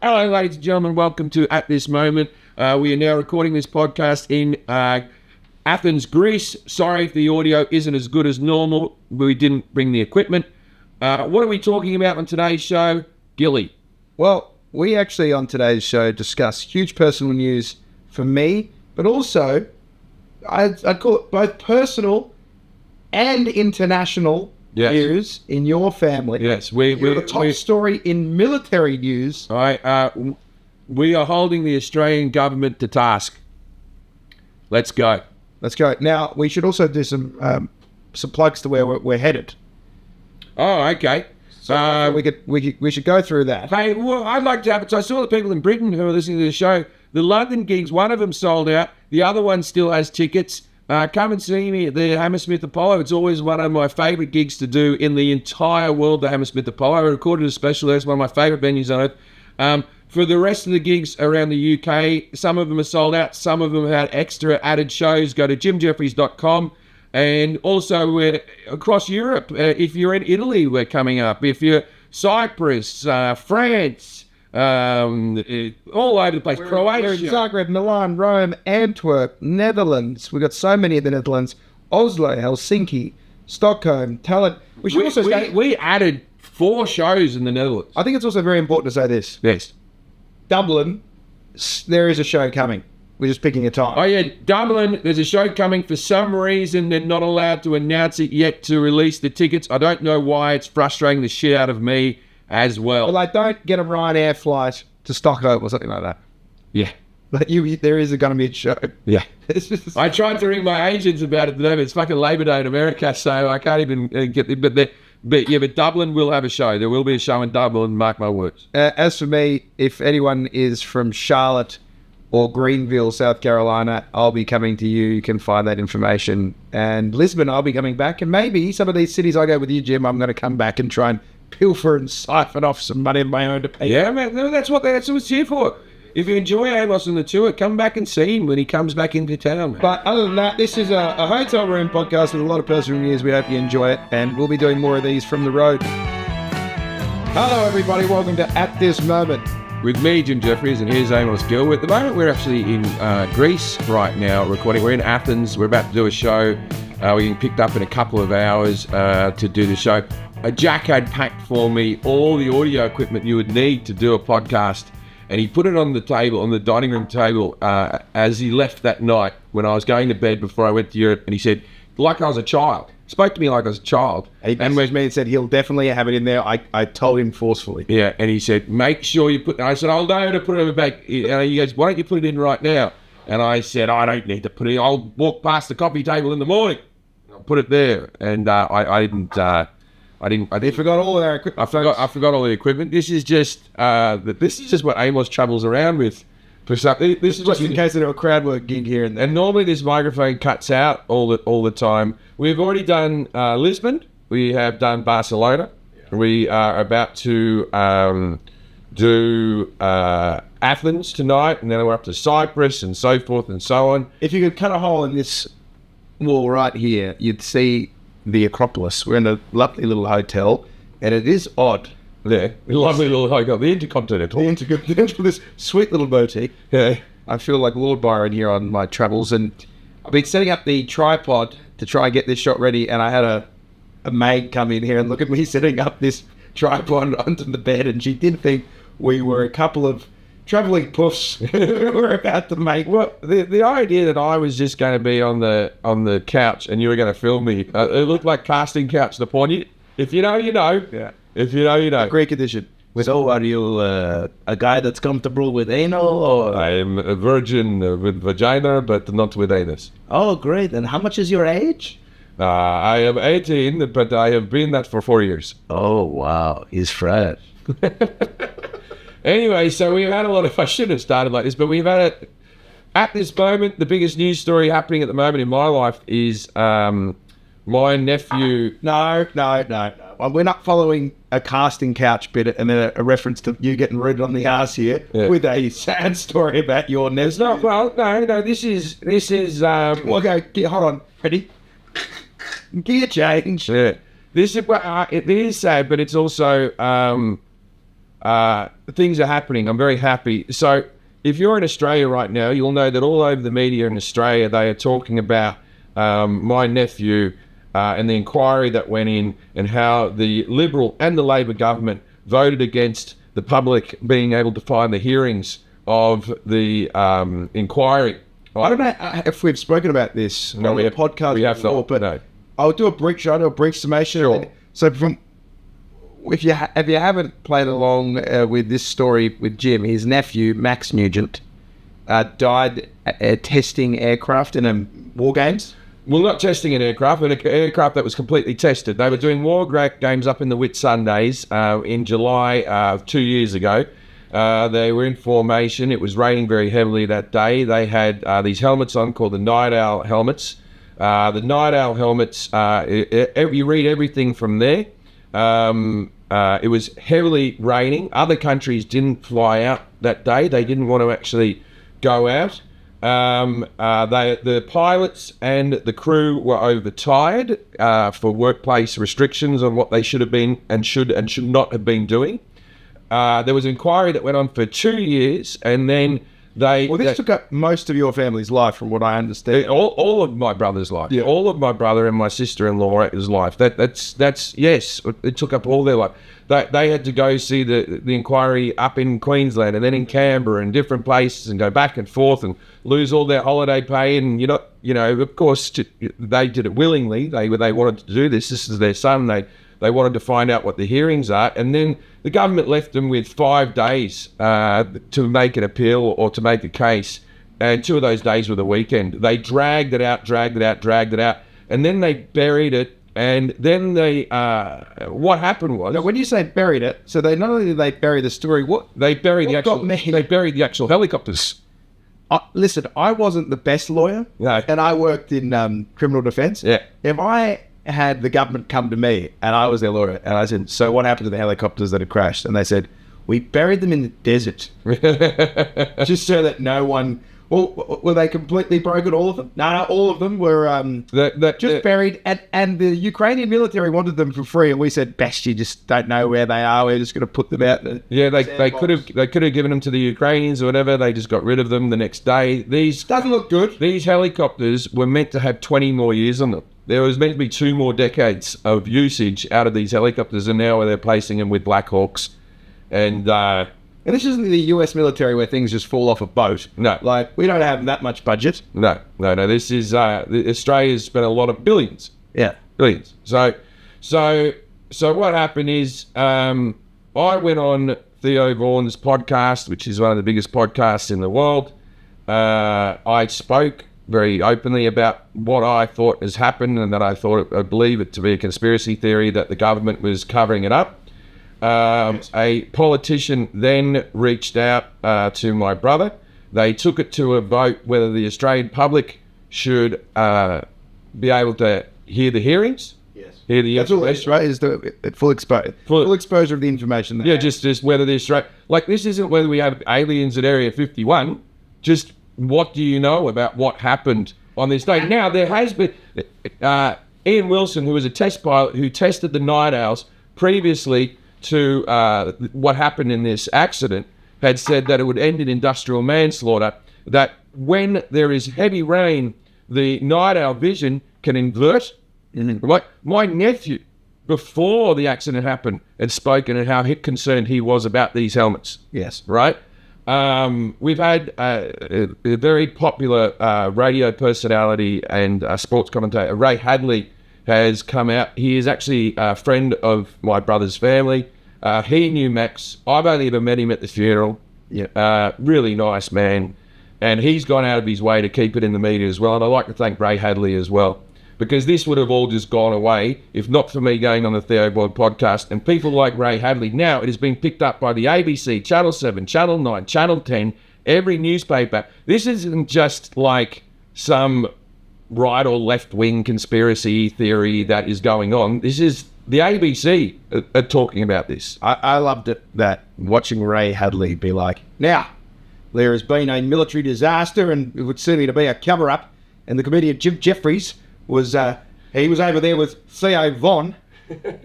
Hello, ladies and gentlemen. Welcome to At This Moment. We are now recording this podcast in Athens, Greece. Sorry if the audio isn't as good as normal. We didn't bring the equipment. What are we talking about on today's show? Gilly. Well, we actually on today's show discuss huge personal news for me, but also I'd call it both personal and international news in your family. Yes, we're the top story in military news. All right, we are holding the Australian government to task. Let's go. Let's go. Now, we should also do some plugs to where we're headed. Oh, okay. So we should go through that. Hey, well, I'd like to advertise. I saw the people in Britain who are listening to the show. The London gigs, one of them sold out. The other one still has tickets. Come and see me at the Hammersmith Apollo. It's always one of my favourite gigs to do in the entire world, the Hammersmith Apollo. I recorded a special there. It's one of my favourite venues on earth. For the rest of the gigs around the UK, some of them are sold out. Some of them have had extra added shows. Go to jimjefferies.com. And also, we're across Europe. If you're in Italy, we're coming up. If you're Cyprus, France, all over the place. Croatia. We're in Zagreb, Milan, Rome, Antwerp, Netherlands. We've got so many in the Netherlands. Oslo, Helsinki, Stockholm, Tallinn. We added 4 shows in the Netherlands. I think it's also very important to say this. Yes. Dublin, there is a show coming. We're just picking a time. Oh, yeah. Dublin, there's a show coming. For some reason, they're not allowed to announce it yet to release the tickets. I don't know why. It's frustrating the shit out of me as well. Well, don't get a Ryanair flight to Stockholm or something like that. Yeah. But there is going to be a show. Yeah. I tried to ring my agents about it today, but it's fucking Labor Day in America, so I can't even get it. But Dublin will have a show. There will be a show in Dublin, mark my words. As for me, if anyone is from Charlotte or Greenville, South Carolina, I'll be coming to you. You can find that information. And Lisbon, I'll be coming back. And maybe some of these cities I go with you, Jim, I'm going to come back and try and pilfer and siphon off some money of my own to pay. Yeah, man, that's what it's here for. If you enjoy Amos on the tour, come back and see him when he comes back into town, man. But other than that, this is a hotel room podcast with a lot of personal news. We hope you enjoy it. And we'll be doing more of these from the road. Hello, everybody. Welcome to At This Moment. With me, Jim Jefferies, and here's Amos Gill. At the moment, we're actually in Greece right now recording. We're in Athens. We're about to do a show. We're getting picked up in a couple of hours to do the show. Jack had packed for me all the audio equipment you would need to do a podcast, and he put it on the table, on the dining room table, as he left that night when I was going to bed before I went to Europe, and he said, like I was a child. Spoke to me like I was a child. And with me, he said he'll definitely have it in there. I told him forcefully. Yeah, and he said, make sure you put it. I said, I'll know how to put it back. And he goes, why don't you put it in right now? And I said, I don't need to put it in. I'll walk past the coffee table in the morning. I'll put it there. And I didn't. He forgot all of our equipment. I forgot all the equipment. This is just what Amos travels around with. This is just in case they do a crowd work gig here and there. And normally this microphone cuts out all the time. We've already done Lisbon. We have done Barcelona. Yeah. We are about to do Athens tonight, and then we're up to Cyprus and so forth and so on. If you could cut a hole in this wall right here, you'd see the Acropolis. We're in a lovely little hotel, and it is odd. Yeah, lovely little hotel, the Intercontinental. This sweet little boutique. Yeah. I feel like Lord Byron here on my travels, and I've been setting up the tripod to try and get this shot ready, and I had a maid come in here and look at me setting up this tripod onto the bed, and she did think we were a couple of travelling puffs who were about to make. Well, the idea that I was just going to be on the couch and you were going to film me, it looked like casting couch the point. If you know, you know. Yeah. If you know, you know. Greek edition. So are you a guy that's comfortable with anal, or? I am a virgin with vagina, but not with anus. Oh, great. And how much is your age? I am 18, but I have been that for 4 years. Oh, wow. He's fresh. Anyway, so we've had a lot of... I shouldn't have started like this, but we've had it... At this moment, the biggest news story happening at the moment in my life is my nephew... No. We're not following a casting couch bit and then a reference to you getting rooted on the arse here with a sad story about your nephew. No, this is... Okay, hold on. Ready? Gear change. Yeah. This is... it is sad, but it's also... things are happening. I'm very happy. So if you're in Australia right now, you'll know that all over the media in Australia, they are talking about my nephew and the inquiry that went in, and how the Liberal and the Labor government voted against the public being able to find the hearings of the inquiry. I don't know if we've spoken about this on the podcast before, but no. I'll do a brief summation. Sure. So if you haven't played along with this story with Jim, his nephew, Max Nugent, died testing aircraft in war games. Well, not testing an aircraft, but an aircraft that was completely tested. They were doing war games up in the Whitsundays in July 2 years ago. They were in formation. It was raining very heavily that day. They had these helmets on called the Night Owl helmets. The Night Owl helmets, you read everything from there. It was heavily raining. Other countries didn't fly out that day. They didn't want to actually go out. The pilots and the crew were overtired for workplace restrictions on what they should have been and should not have been doing. There was an inquiry that went on for 2 years, and then this took up most of your family's life, from what I understand. All of my brother's life. Yeah. All of my brother and my sister-in-law's life. That's yes, it took up all their life. They had to go see the inquiry up in Queensland and then in Canberra and different places, and go back and forth and lose all their holiday pay. And of course, they did it willingly. They wanted to do this. This is their son. They wanted to find out what the hearings are, and then the government left them with 5 days to make an appeal or to make a case, and 2 of those days were the weekend. They dragged it out, and then they buried it. And then what happened was... Now, when you say buried it, so they not only did they bury the story, they buried the actual helicopters. Listen, I wasn't the best lawyer, No. and I worked in criminal defence. Yeah. If I had the government come to me and I was their lawyer and I said, so what happened to the helicopters that had crashed? And they said, we buried them in the desert. Just so that no one... Well, were they completely broken, all of them? No, all of them were buried. And the Ukrainian military wanted them for free, and we said, best you just don't know where they are. We're just going to put them out. They could have given them to the Ukrainians or whatever. They just got rid of them the next day. These doesn't look good. These helicopters were meant to have 20 more years on them. There was meant to be 2 more decades of usage out of these helicopters, and now they're placing them with Black Hawks. And this isn't the US military where things just fall off a boat. No. Like, we don't have that much budget. No. This is Australia's spent a lot of billions. Yeah. Billions. So what happened is I went on Theo Vaughan's podcast, which is one of the biggest podcasts in the world. I spoke very openly about what I thought has happened, and that I believe it to be a conspiracy theory that the government was covering it up. A politician then reached out to my brother. They took it to a vote whether the Australian public should be able to hear the hearings. Yes. Hear the That's all it is, right? Is the full exposure of the information. Yeah, just whether the Australian... Like, this isn't whether we have aliens at Area 51. Just what do you know about what happened on this day? Now, there has been... Ian Wilson, who was a test pilot who tested the Night Owls previously to what happened in this accident, had said that it would end in industrial manslaughter, that when there is heavy rain, the night owl vision can invert. Like my nephew, before the accident happened, had spoken and how concerned he was about these helmets. Yes. Right? We've had a very popular radio personality and sports commentator, Ray Hadley, has come out. He is actually a friend of my brother's family. He knew Max. I've only ever met him at the funeral. Yeah. Really nice man. And he's gone out of his way to keep it in the media as well. And I'd like to thank Ray Hadley as well, because this would have all just gone away if not for me going on the Theo Boyd podcast and people like Ray Hadley. Now it has been picked up by the ABC, Channel 7, Channel 9, Channel 10, every newspaper. This isn't just like some right or left wing conspiracy theory that is going on. This is the ABC are talking about this. I loved it, that watching Ray Hadley be like, now, there has been a military disaster and it would certainly to be a cover-up. And the comedian Jefferies was, he was over there with Theo Von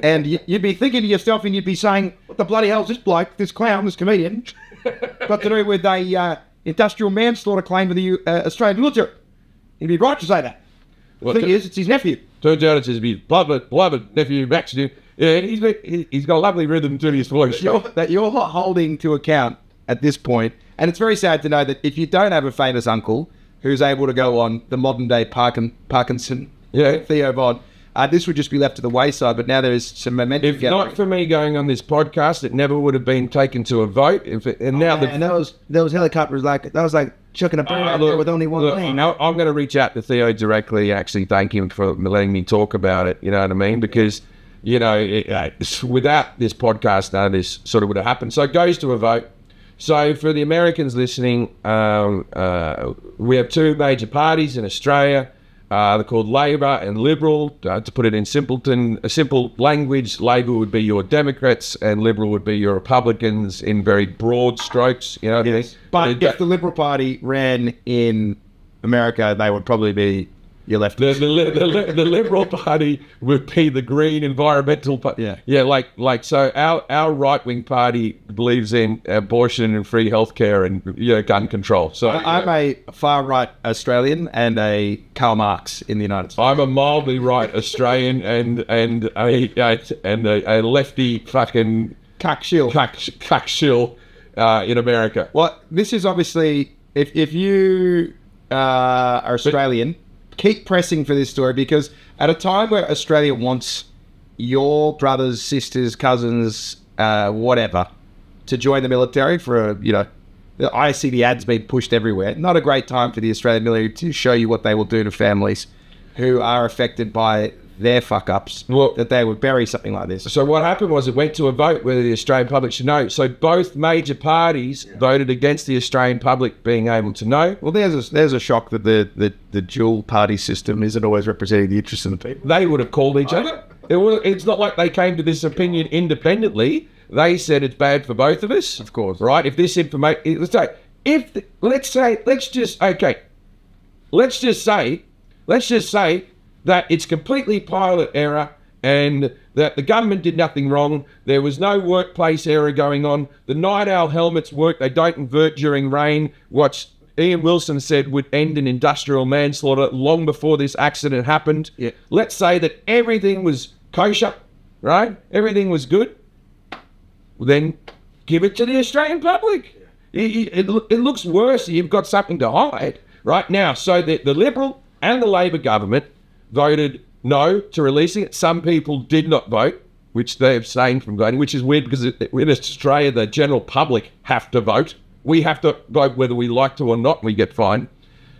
And you'd be thinking to yourself, and you'd be saying, what the bloody hell's this bloke, this clown, this comedian, got to do with a industrial manslaughter claim of the Australian military? He'd be right to say that. The thing is, it's his nephew. Turns out it's his beloved nephew, Max. Yeah, he's got a lovely rhythm to his voice. That you're holding to account at this point. And it's very sad to know that if you don't have a famous uncle who's able to go on the modern day Parkinson, Theo Von, this would just be left to the wayside. But now there is some momentum. If not for me going on this podcast, it never would have been taken to a vote. And those helicopters that was like chucking a bird out there with only one plane. Now I'm going to reach out to Theo directly, actually thank him for letting me talk about it. You know what I mean? Because without this podcast, none of this sort of would have happened. So it goes to a vote. So for the Americans listening, we have two major parties in Australia. They're called Labor and Liberal. To put it in simple language, Labor would be your Democrats and Liberal would be your Republicans in very broad strokes. You know what I mean? But if the Liberal Party ran in America, they would probably be your left. The Liberal Party would be the Green Environmental Party. Yeah. Like so. Our right wing party believes in abortion and free healthcare and gun control. So I'm a far right Australian and a Karl Marx in the United States. I'm a mildly right Australian and a lefty fucking cuck shill in America. Well, this is obviously if you are Australian. Keep pressing for this story because at a time where Australia wants your brothers, sisters, cousins, whatever, to join the military for I see the ads being pushed everywhere. Not a great time for the Australian military to show you what they will do to families who are affected by their fuck-ups, that they would bury something like this. So what happened was it went to a vote whether the Australian public should know. So both major parties voted against the Australian public being able to know. Well, there's a shock that the dual party system isn't always representing the interests of the people. They would have called each other. It's not like they came to this opinion independently. They said it's bad for both of us. Of course. Right? If this information... Let's just say that it's completely pilot error and that the government did nothing wrong. There was no workplace error going on. The night owl helmets work. They don't invert during rain. What Ian Wilson said would end in industrial manslaughter long before this accident happened. Yeah. Let's say that everything was kosher, right? Everything was good. Well, then give it to the Australian public. It looks worse. You've got something to hide right now. So the Liberal and the Labor government voted no to releasing it. Some people did not vote, which they abstained from voting, which is weird because in Australia, the general public have to vote. We have to vote whether we like to or not, and we get fined.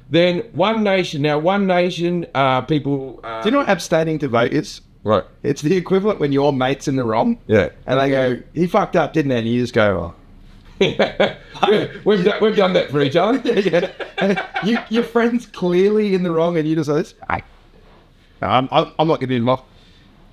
Then One Nation. Now, One Nation, people... Do you know what abstaining to vote is? Right. It's the equivalent when your mate's in the wrong. Yeah. And they go, he fucked up, didn't he? And you just go, We've done that for each other. Yeah. Your friend's clearly in the wrong, and you just say, this. I'm not getting involved.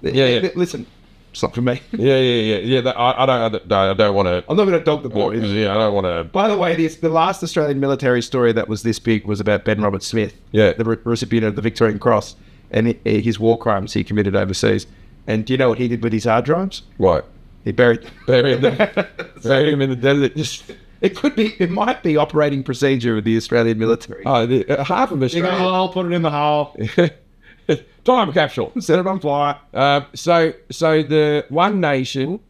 Yeah. Listen, it's not for me. Yeah. I don't want to. I'm not going to dog the boys. Yeah, I don't want to. By the way, the last Australian military story that was this big was about Ben Robert Smith, the recipient of the Victorian Cross, and his war crimes he committed overseas. And do you know what he did with his hard drives? What? He buried them. Buried him in the desert. It might be operating procedure of the Australian military. Half of Australia. I'll put it in the hole. Time capsule. Set it on fire. So the One Nation,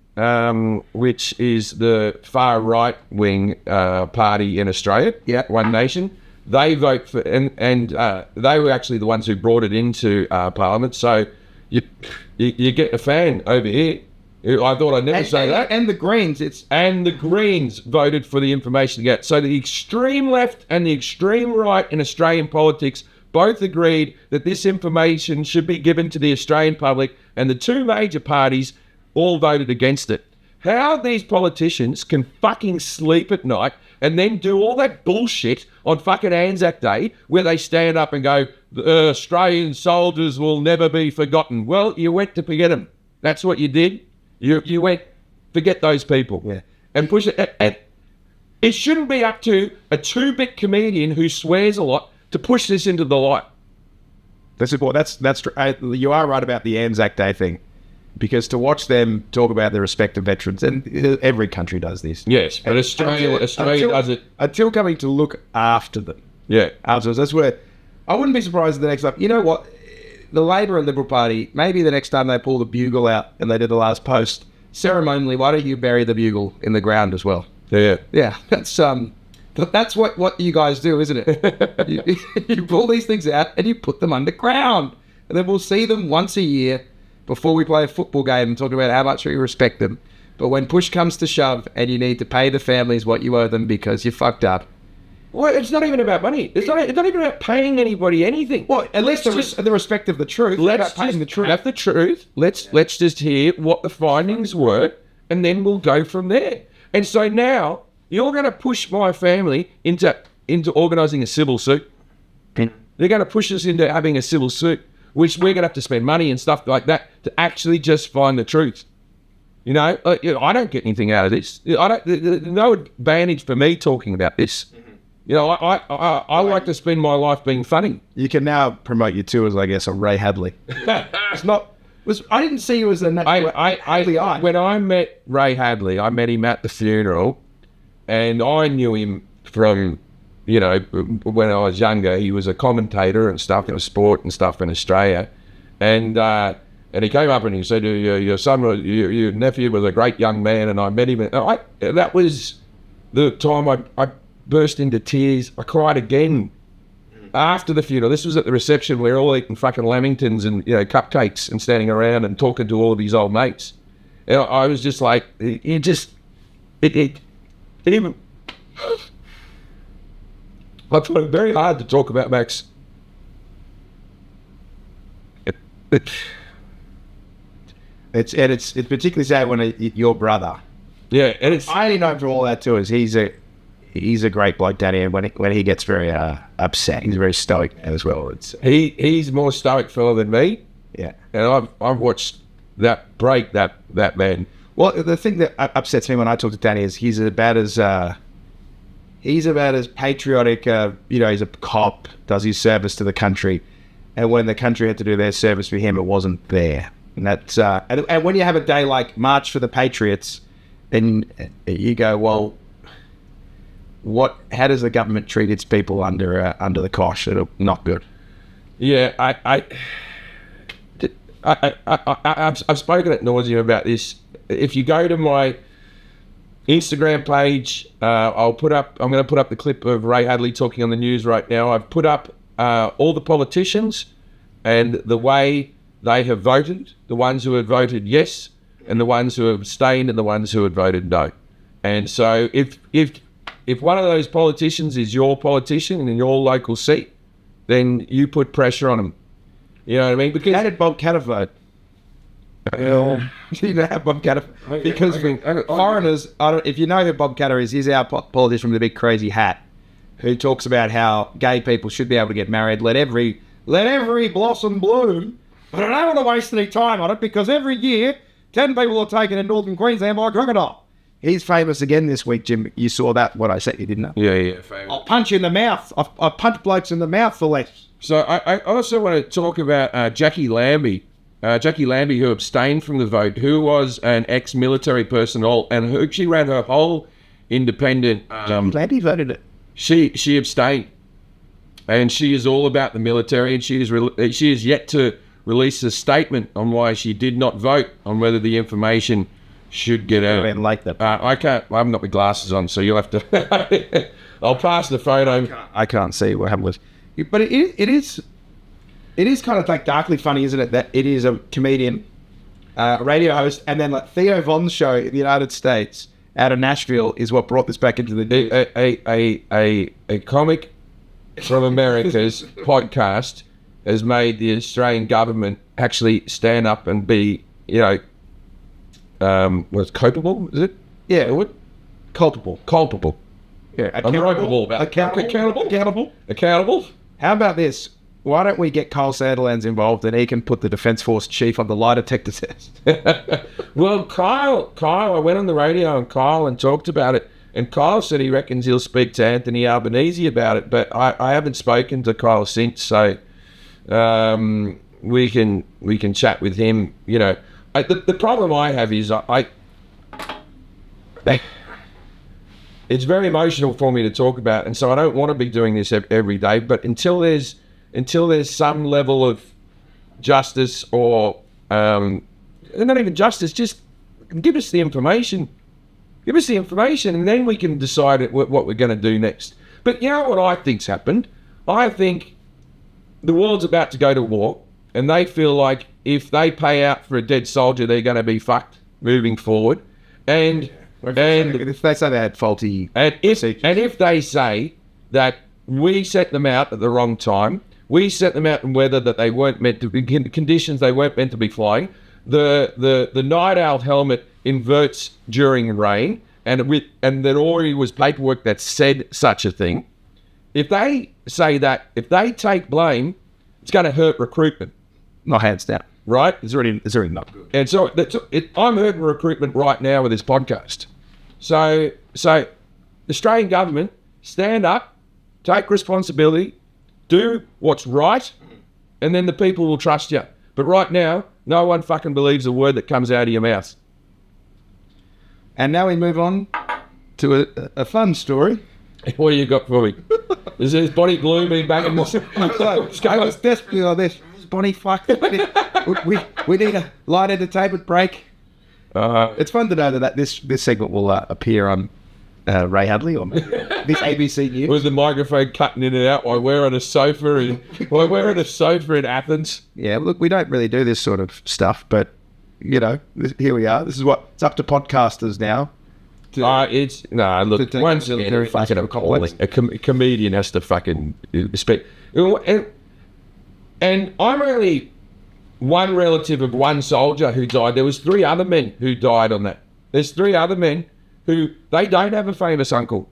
which is the far right wing party in Australia, One Nation, they vote for, and they were actually the ones who brought it into Parliament. So you get a fan over here. I thought I'd never say that. And the Greens, the Greens voted for the information to get. So the extreme left and the extreme right in Australian politics both agreed that this information should be given to the Australian public, and the two major parties all voted against it. How these politicians can fucking sleep at night and then do all that bullshit on fucking Anzac Day where they stand up and go, the Australian soldiers will never be forgotten. Well, you went to forget them. That's what you did. You went, forget those people, and push it. And it shouldn't be up to a 2-bit comedian who swears a lot to push this into the light. That's you are right about the Anzac Day thing. because to watch them talk about their respective veterans, and every country does this. Yes, but Australia does it. Until coming to look after them. Yeah. Afterwards, that's where I wouldn't be surprised if the next time. You know what? The Labor and Liberal Party, maybe the next time they pull the bugle out and they did the last post, ceremonially, why don't you bury the bugle in the ground as well? Yeah. Yeah, that's what you guys do, isn't it? you pull these things out and you put them underground. And then we'll see them once a year before we play a football game and talk about how much we respect them. But when push comes to shove and you need to pay the families what you owe them because you fucked up. Well, it's not even about money. It's not even about paying anybody anything. Well, at least the respect of the truth. Let's just have the truth. Let's just hear what the findings were, and then we'll go from there. And so now you're going to push my family into organising a civil suit. They're going to push us into having a civil suit, which we're going to have to spend money and stuff like that to actually just find the truth. You know, I don't get anything out of this. There's no advantage for me talking about this. You know, I like to spend my life being funny. You can now promote your tours, I guess, on Ray Hadley. It's not. I didn't see you as a natural. When I met Ray Hadley, I met him at the funeral, and I knew him from, you know, when I was younger. He was a commentator and stuff in sport and stuff in Australia, and he came up and he said, "Your son, your nephew was a great young man," and I met him. And that was the time I burst into tears. I cried again after the funeral. This was at the reception. We were all eating fucking lamingtons and, you know, cupcakes and standing around and talking to all of his old mates. And I was just like, it even. I find it very hard to talk about Max. It's particularly sad when your brother. Yeah, and it's. I only know him from all that too. Is he's a great bloke, Danny, and when he gets very upset, he's very stoic as well. He's more stoic fella than me. Yeah, and I've watched that break that man. Well, the thing that upsets me when I talk to Danny is he's about as patriotic. You know, he's a cop, does his service to the country, and when the country had to do their service for him, it wasn't there. And that's and when you have a day like March for the Patriots, then you go, well, how does the government treat its people under the cosh? It's not good. Yeah, I've spoken at nauseam about this. If you go to my Instagram page, I'm going to put up the clip of Ray Hadley talking on the news right now. I've put up all the politicians and the way they have voted, the ones who have voted yes, and the ones who have abstained, and the ones who have voted no. And so if one of those politicians is your politician in your local seat, then you put pressure on them. You know what I mean? Because how did Bob Catter vote? You know how Bob Catter, because foreigners. If you know who Bob Catter is, he's our politician with a big crazy hat, who talks about how gay people should be able to get married. Let every blossom bloom. But I don't want to waste any time on it because every year 10 people are taken in northern Queensland by a crocodile. He's famous again this week, Jim. You saw that, what I said, you didn't know? Yeah, famous. I'll punch you in the mouth. I punch blokes in the mouth for less. So I also want to talk about Jackie Lambie. Jackie Lambie, who abstained from the vote, who was an ex-military personnel, and who she ran her whole independent... Lambie voted it. She abstained. And she is all about the military, and she is yet to release a statement on why she did not vote on whether the information should get out. I didn't like that. I can't. I haven't got my glasses on, so you'll have to. I'll pass the photo. I can't see what happened with. But it is kind of like darkly funny, isn't it? That it is a comedian, a radio host, and then like Theo Von's show in the United States out of Nashville is what brought this back into the news. A comic from America's podcast has made the Australian government actually stand up and be, you know, was culpable? Is it? Yeah, what? Culpable. Yeah, accountable. Accountable. How about this? Why don't we get Kyle Sandilands involved and he can put the Defence Force chief on the lie detector test? Well, Kyle, I went on the radio and Kyle and talked about it. And Kyle said he reckons he'll speak to Anthony Albanese about it, but I haven't spoken to Kyle since, so we can chat with him. You know, the problem I have is it's very emotional for me to talk about, and so I don't want to be doing this every day. But until there's some level of justice, or not even justice, just give us the information. Give us the information, and then we can decide what we're going to do next. But you know what I think's happened? I think the world's about to go to war, and they feel like if they pay out for a dead soldier, they're going to be fucked moving forward. And if they say they had faulty, if they say that we set them out at the wrong time, we set them out in weather that they weren't meant to be, conditions they weren't meant to be flying. The night owl helmet inverts during rain, and there already was paperwork that said such a thing. If they say that, if they take blame, it's going to hurt recruitment. not hands down. Right? It's already not good. And so I'm hurting recruitment right now with this podcast. So Australian government, stand up, take responsibility, do what's right, and then the people will trust you. But right now, no one fucking believes a word that comes out of your mouth. And now we move on to a fun story. What do you got for me? Is this Bonnie Blue being back in the... I was desperately on this. Bonnie, fuck. We need a light entertainment break. It's fun to know that this segment will appear on Ray Hadley or this ABC News. With the microphone cutting in and out while we're on a sofa in Athens. Yeah, look, we don't really do this sort of stuff, but you know, here we are. This is what it's up to podcasters now. Look, once again, fucking appalling. A comedian has to fucking respect. And I'm only one relative of one soldier who died. There was 3 other men who died on that. There's 3 other men who, they don't have a famous uncle.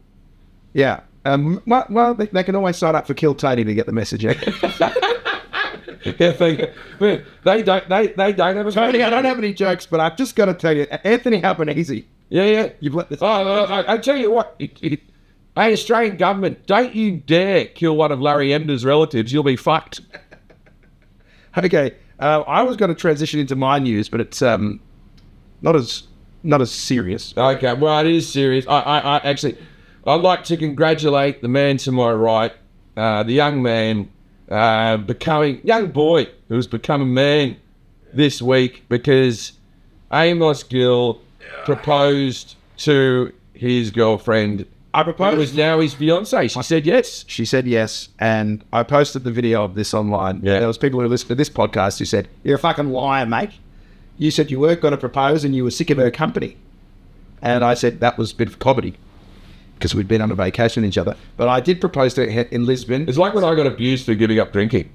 Yeah. Well, they can always sign up for Kill Tony to get the message out. Yeah, they don't have a Tony, I don't have any jokes, but I've just got to tell you, Anthony Albanese. Yeah. You've let this... I tell you what, hey, Australian government, don't you dare kill one of Larry Emder's relatives. You'll be fucked. Okay, I was going to transition into my news, but it's not as serious. Okay, well, it is serious. I actually, I'd like to congratulate the man to my right, the young man, young boy who's become a man this week because Amos Gill proposed to his girlfriend. I proposed. It was now his fiancée. She said yes. She said yes, and I posted the video of this online. Yeah. There was people who listened to this podcast who said, "You're a fucking liar, mate. You said you weren't going to propose and you were sick of her company." And I said that was a bit of comedy because we'd been on a vacation with each other. But I did propose to her in Lisbon. It's like when I got abused for giving up drinking.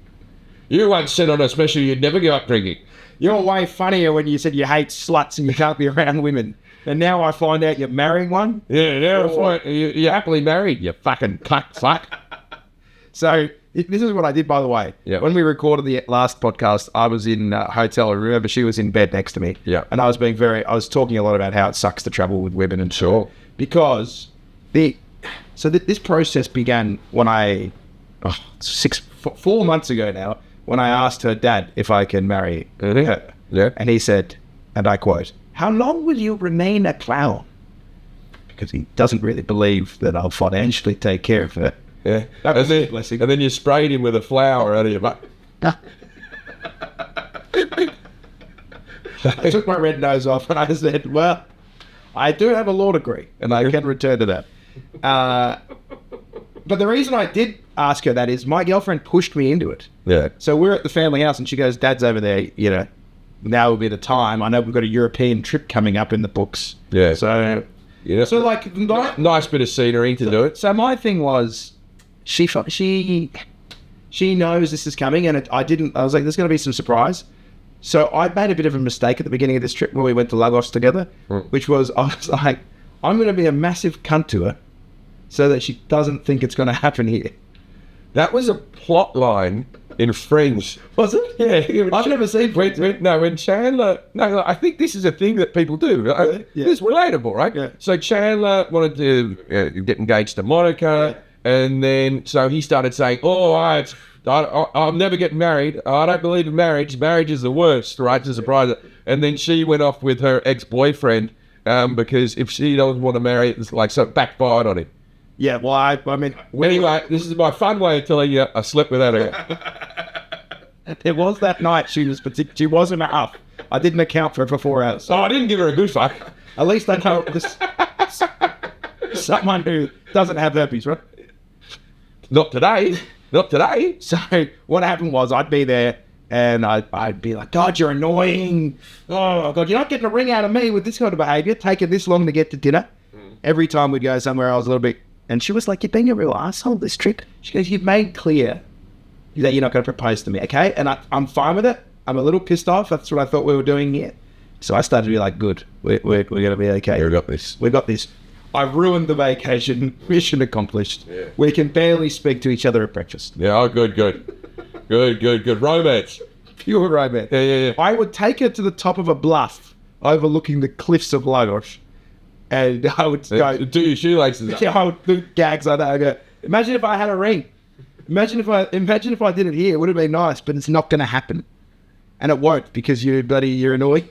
You once said on a special you'd never give up drinking. You're way funnier when you said you hate sluts and you can't be around women. And now I find out you're marrying one. Yeah, now I find you're happily married, you fucking fuck. So this is what I did, by the way. Yeah. When we recorded the last podcast, I was in a hotel. I remember she was in bed next to me. Yeah. And I was talking a lot about how it sucks to travel with women and sure. Because this process began when 4 months ago now, when I asked her dad if I can marry her. Yeah. And he said, and I quote, "How long will you remain a clown?" Because he doesn't really believe that I'll financially take care of her. Yeah. That was a blessing. And then you sprayed him with a flower out of your butt. I took my red nose off and I said, "Well, I do have a law degree and I can return to that." But the reason I did ask her that is my girlfriend pushed me into it. Yeah. So we're at the family house and she goes, "Dad's over there, you know, now will be the time. I know we've got a European trip coming up in the books." Yeah. So like, nice bit of scenery to do it. So my thing was, she knows this is coming, and I was like, there's going to be some surprise. So I made a bit of a mistake at the beginning of this trip when we went to Lagos together, which was, I was like, I'm going to be a massive cunt to her so that she doesn't think it's going to happen here. That was a plot line in Friends. Was it? Yeah. I've never seen Friends. When Chandler... No, I think this is a thing that people do. Yeah. It's relatable, right? Yeah. So Chandler wanted to get engaged to Monica, And then, so he started saying, I'm never getting married. I don't believe in marriage. Marriage is the worst, right? To surprise her. And then she went off with her ex-boyfriend because if she doesn't want to marry, it's like, so it backfired on him. Yeah, well, I mean... Anyway, this is my fun way of telling you I slept with her. It was that night she wasn't up. I didn't account for it for 4 hours. So I didn't give her a good fuck. At least I know this... someone who doesn't have herpes, right? Not today. Not today. So what happened was I'd be there and I'd be like, God, you're annoying. Oh, God, you're not getting a ring out of me with this kind of behavior, taking this long to get to dinner. Every time we'd go somewhere, I was a little bit... And she was like, you're being a real asshole this trip. She goes, you've made clear that you're not going to propose to me, okay? And I'm fine with it. I'm a little pissed off. That's what I thought we were doing here. So I started to be like, good, we're going to be okay. We got this. We got this. I've ruined the vacation. Mission accomplished. Yeah. We can barely speak to each other at breakfast. Yeah, oh, good. Romance. Pure romance. Yeah. I would take her to the top of a bluff overlooking the cliffs of Lagos. And I would go... Do your shoelaces up. Yeah, I would do gags like that. I go, imagine if I had a ring. Imagine if I did it here. It would have been nice, but it's not going to happen. And it won't because you're annoying.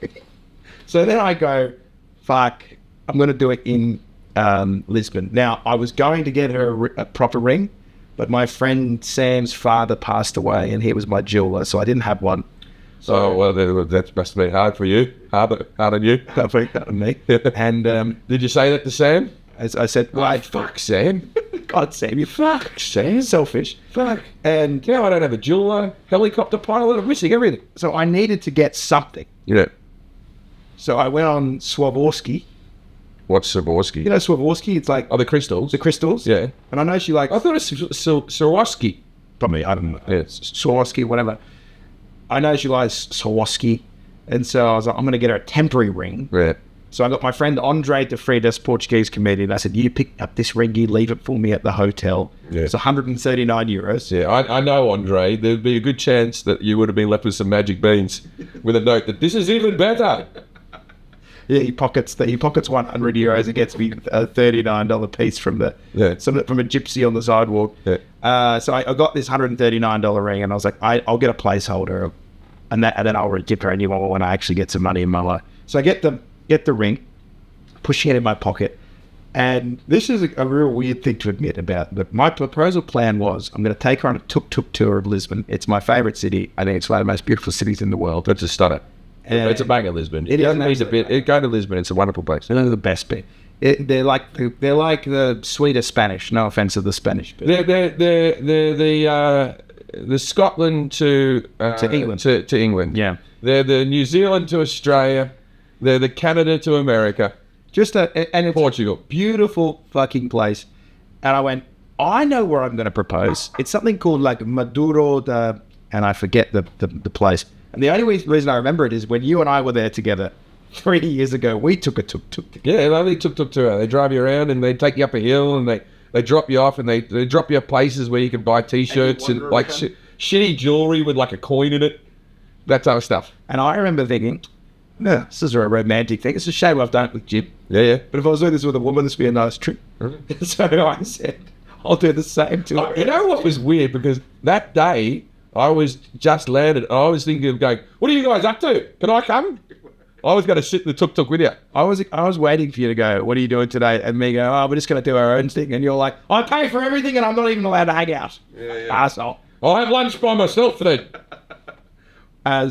So then I go, fuck, I'm going to do it in Lisbon. Now, I was going to get her a proper ring, but my friend Sam's father passed away and he was my jeweler, so I didn't have one. So, well, that must have been hard for you. Hard on you. Hard on me. And did you say that to Sam? as I said, Why, fuck, Sam. God, Sam, you fuck, Sam, selfish. Fuck. And Now I don't have a jeweler, helicopter pilot, I'm missing everything. so I needed to get something. Yeah. So I went on Swarovski. What's Swarovski? You know Swarovski? It's like Oh, the crystals. the crystals. Yeah. And I know she likes... I thought it was Swarovski. Probably, I don't know. Yeah. Swarovski, whatever. I know she likes Swarovski. And so I was like, I'm going to get her a temporary ring. Yeah. So I got my friend Andre de Freitas, Portuguese comedian. I said, you pick up this ring, you leave it for me at the hotel. Yeah. It's 139 euros. Yeah, I know, Andre. There'd be a good chance that you would have been left with some magic beans with a note that this is even better. Yeah, he pockets 100 euros and gets me a $39 piece from from a gypsy on the sidewalk. Yeah. So I got this $139 ring, and I was like, I'll get a placeholder, and then I'll dip her a new one when I actually get some money in my life. So I get the ring, push it in my pocket, and this is a real weird thing to admit about. But my proposal plan was I'm going to take her on a tuk-tuk tour of Lisbon. It's my favourite city. I think it's one of the most beautiful cities in the world. That's a stunner. And It's a banger, Lisbon. It is. Go to Lisbon. It's a wonderful place. They're the best bit. They're like the sweeter Spanish. No offense to the Spanish, but They're the Scotland to England. To England. Yeah. They're the New Zealand to Australia. They're the Canada to America. and it's Portugal. a beautiful fucking place. And I went, I know where I'm going to propose. It's something called like Maduro and I forget the place. And the only reason I remember it is when you and I were there together 3 years ago, we took a tuk-tuk. Yeah, they tuk-tuk tour. They drive you around and they take you up a hill and they drop you off and they drop you at places where you can buy T-shirts and like shitty jewelry with like a coin in it. That type of stuff. And I remember thinking, no, this is a romantic thing. It's a shame I've done it with Jim. Yeah. But if I was doing this with a woman, this would be a nice trip. So I said, I'll do the same to her. You know what was weird? Because that day, I was just landed. I was thinking of going, what are you guys up to? Can I come? I was going to sit in the tuk-tuk with you. I was waiting for you to go, what are you doing today? And me go, oh, we're just going to do our own thing. And you're like, I pay for everything and I'm not even allowed to hang out. Arsehole. I'll have lunch by myself then.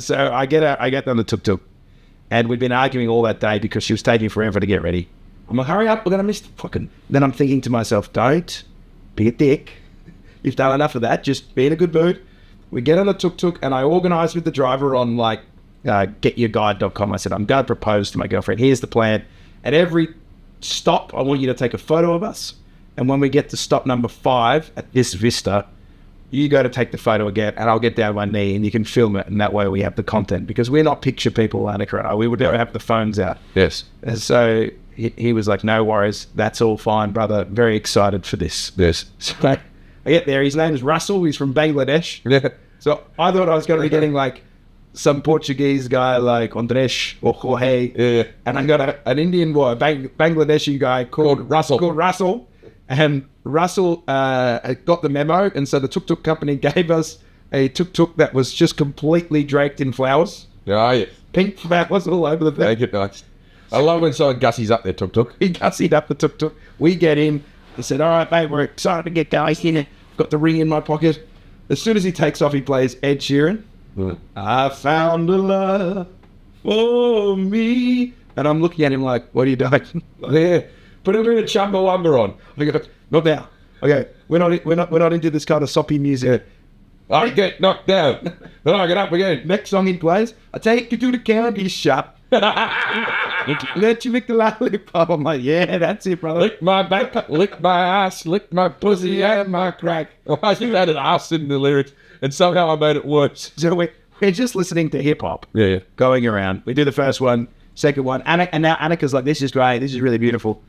So I get on the tuk-tuk. And we'd been arguing all that day because she was taking forever to get ready. I'm like, hurry up, we're going to miss the fucking... Then I'm thinking to myself, don't be a dick. You've done enough of that. Just be in a good mood. We get on the tuk-tuk and I organised with the driver on like getyourguide.com. I said, I'm going to propose to my girlfriend. Here's the plan. At every stop, I want you to take a photo of us. And when we get to stop number 5 at this vista, you go to take the photo again and I'll get down on my knee and you can film it. And that way we have the content because we're not picture people, Annika. We would never have the phones out. Yes. And so he was like, no worries. That's all fine, brother. Very excited for this. Yes. So I get there. His name is Russell. He's from Bangladesh. Yeah. So I thought I was going to be getting like some Portuguese guy like Andres or Jorge. Yeah. And I got an Indian boy, a Bangladeshi guy called Russell. Called Russell. And Russell got the memo, and so the tuk-tuk company gave us a tuk-tuk that was just completely draped in flowers. Yeah, yeah. Pink flowers all over the place. Make it nice. I love when someone gussies up their tuk-tuk. He gussied up the tuk-tuk. We get in. He said, all right, mate, we're excited to get going here. Got the ring in my pocket. As soon as he takes off, he plays Ed Sheeran. I found a love for me. And I'm looking at him like, what are you doing? There. Put a bit of Chumbawamba on. I go, not now. Okay, we're not into this kind of soppy music. I get knocked down. Then I get up again. Next song he plays, I take you to the candy shop. Let you lick the lollipop. I'm like, yeah, that's it, brother. Lick my back, lick my ass, lick my pussy and my crack. I just added ass in the lyrics, and somehow I made it worse. So we're just listening to hip hop. Yeah. Going around. We do the first one, second one, and now Annika's like, this is great, this is really beautiful.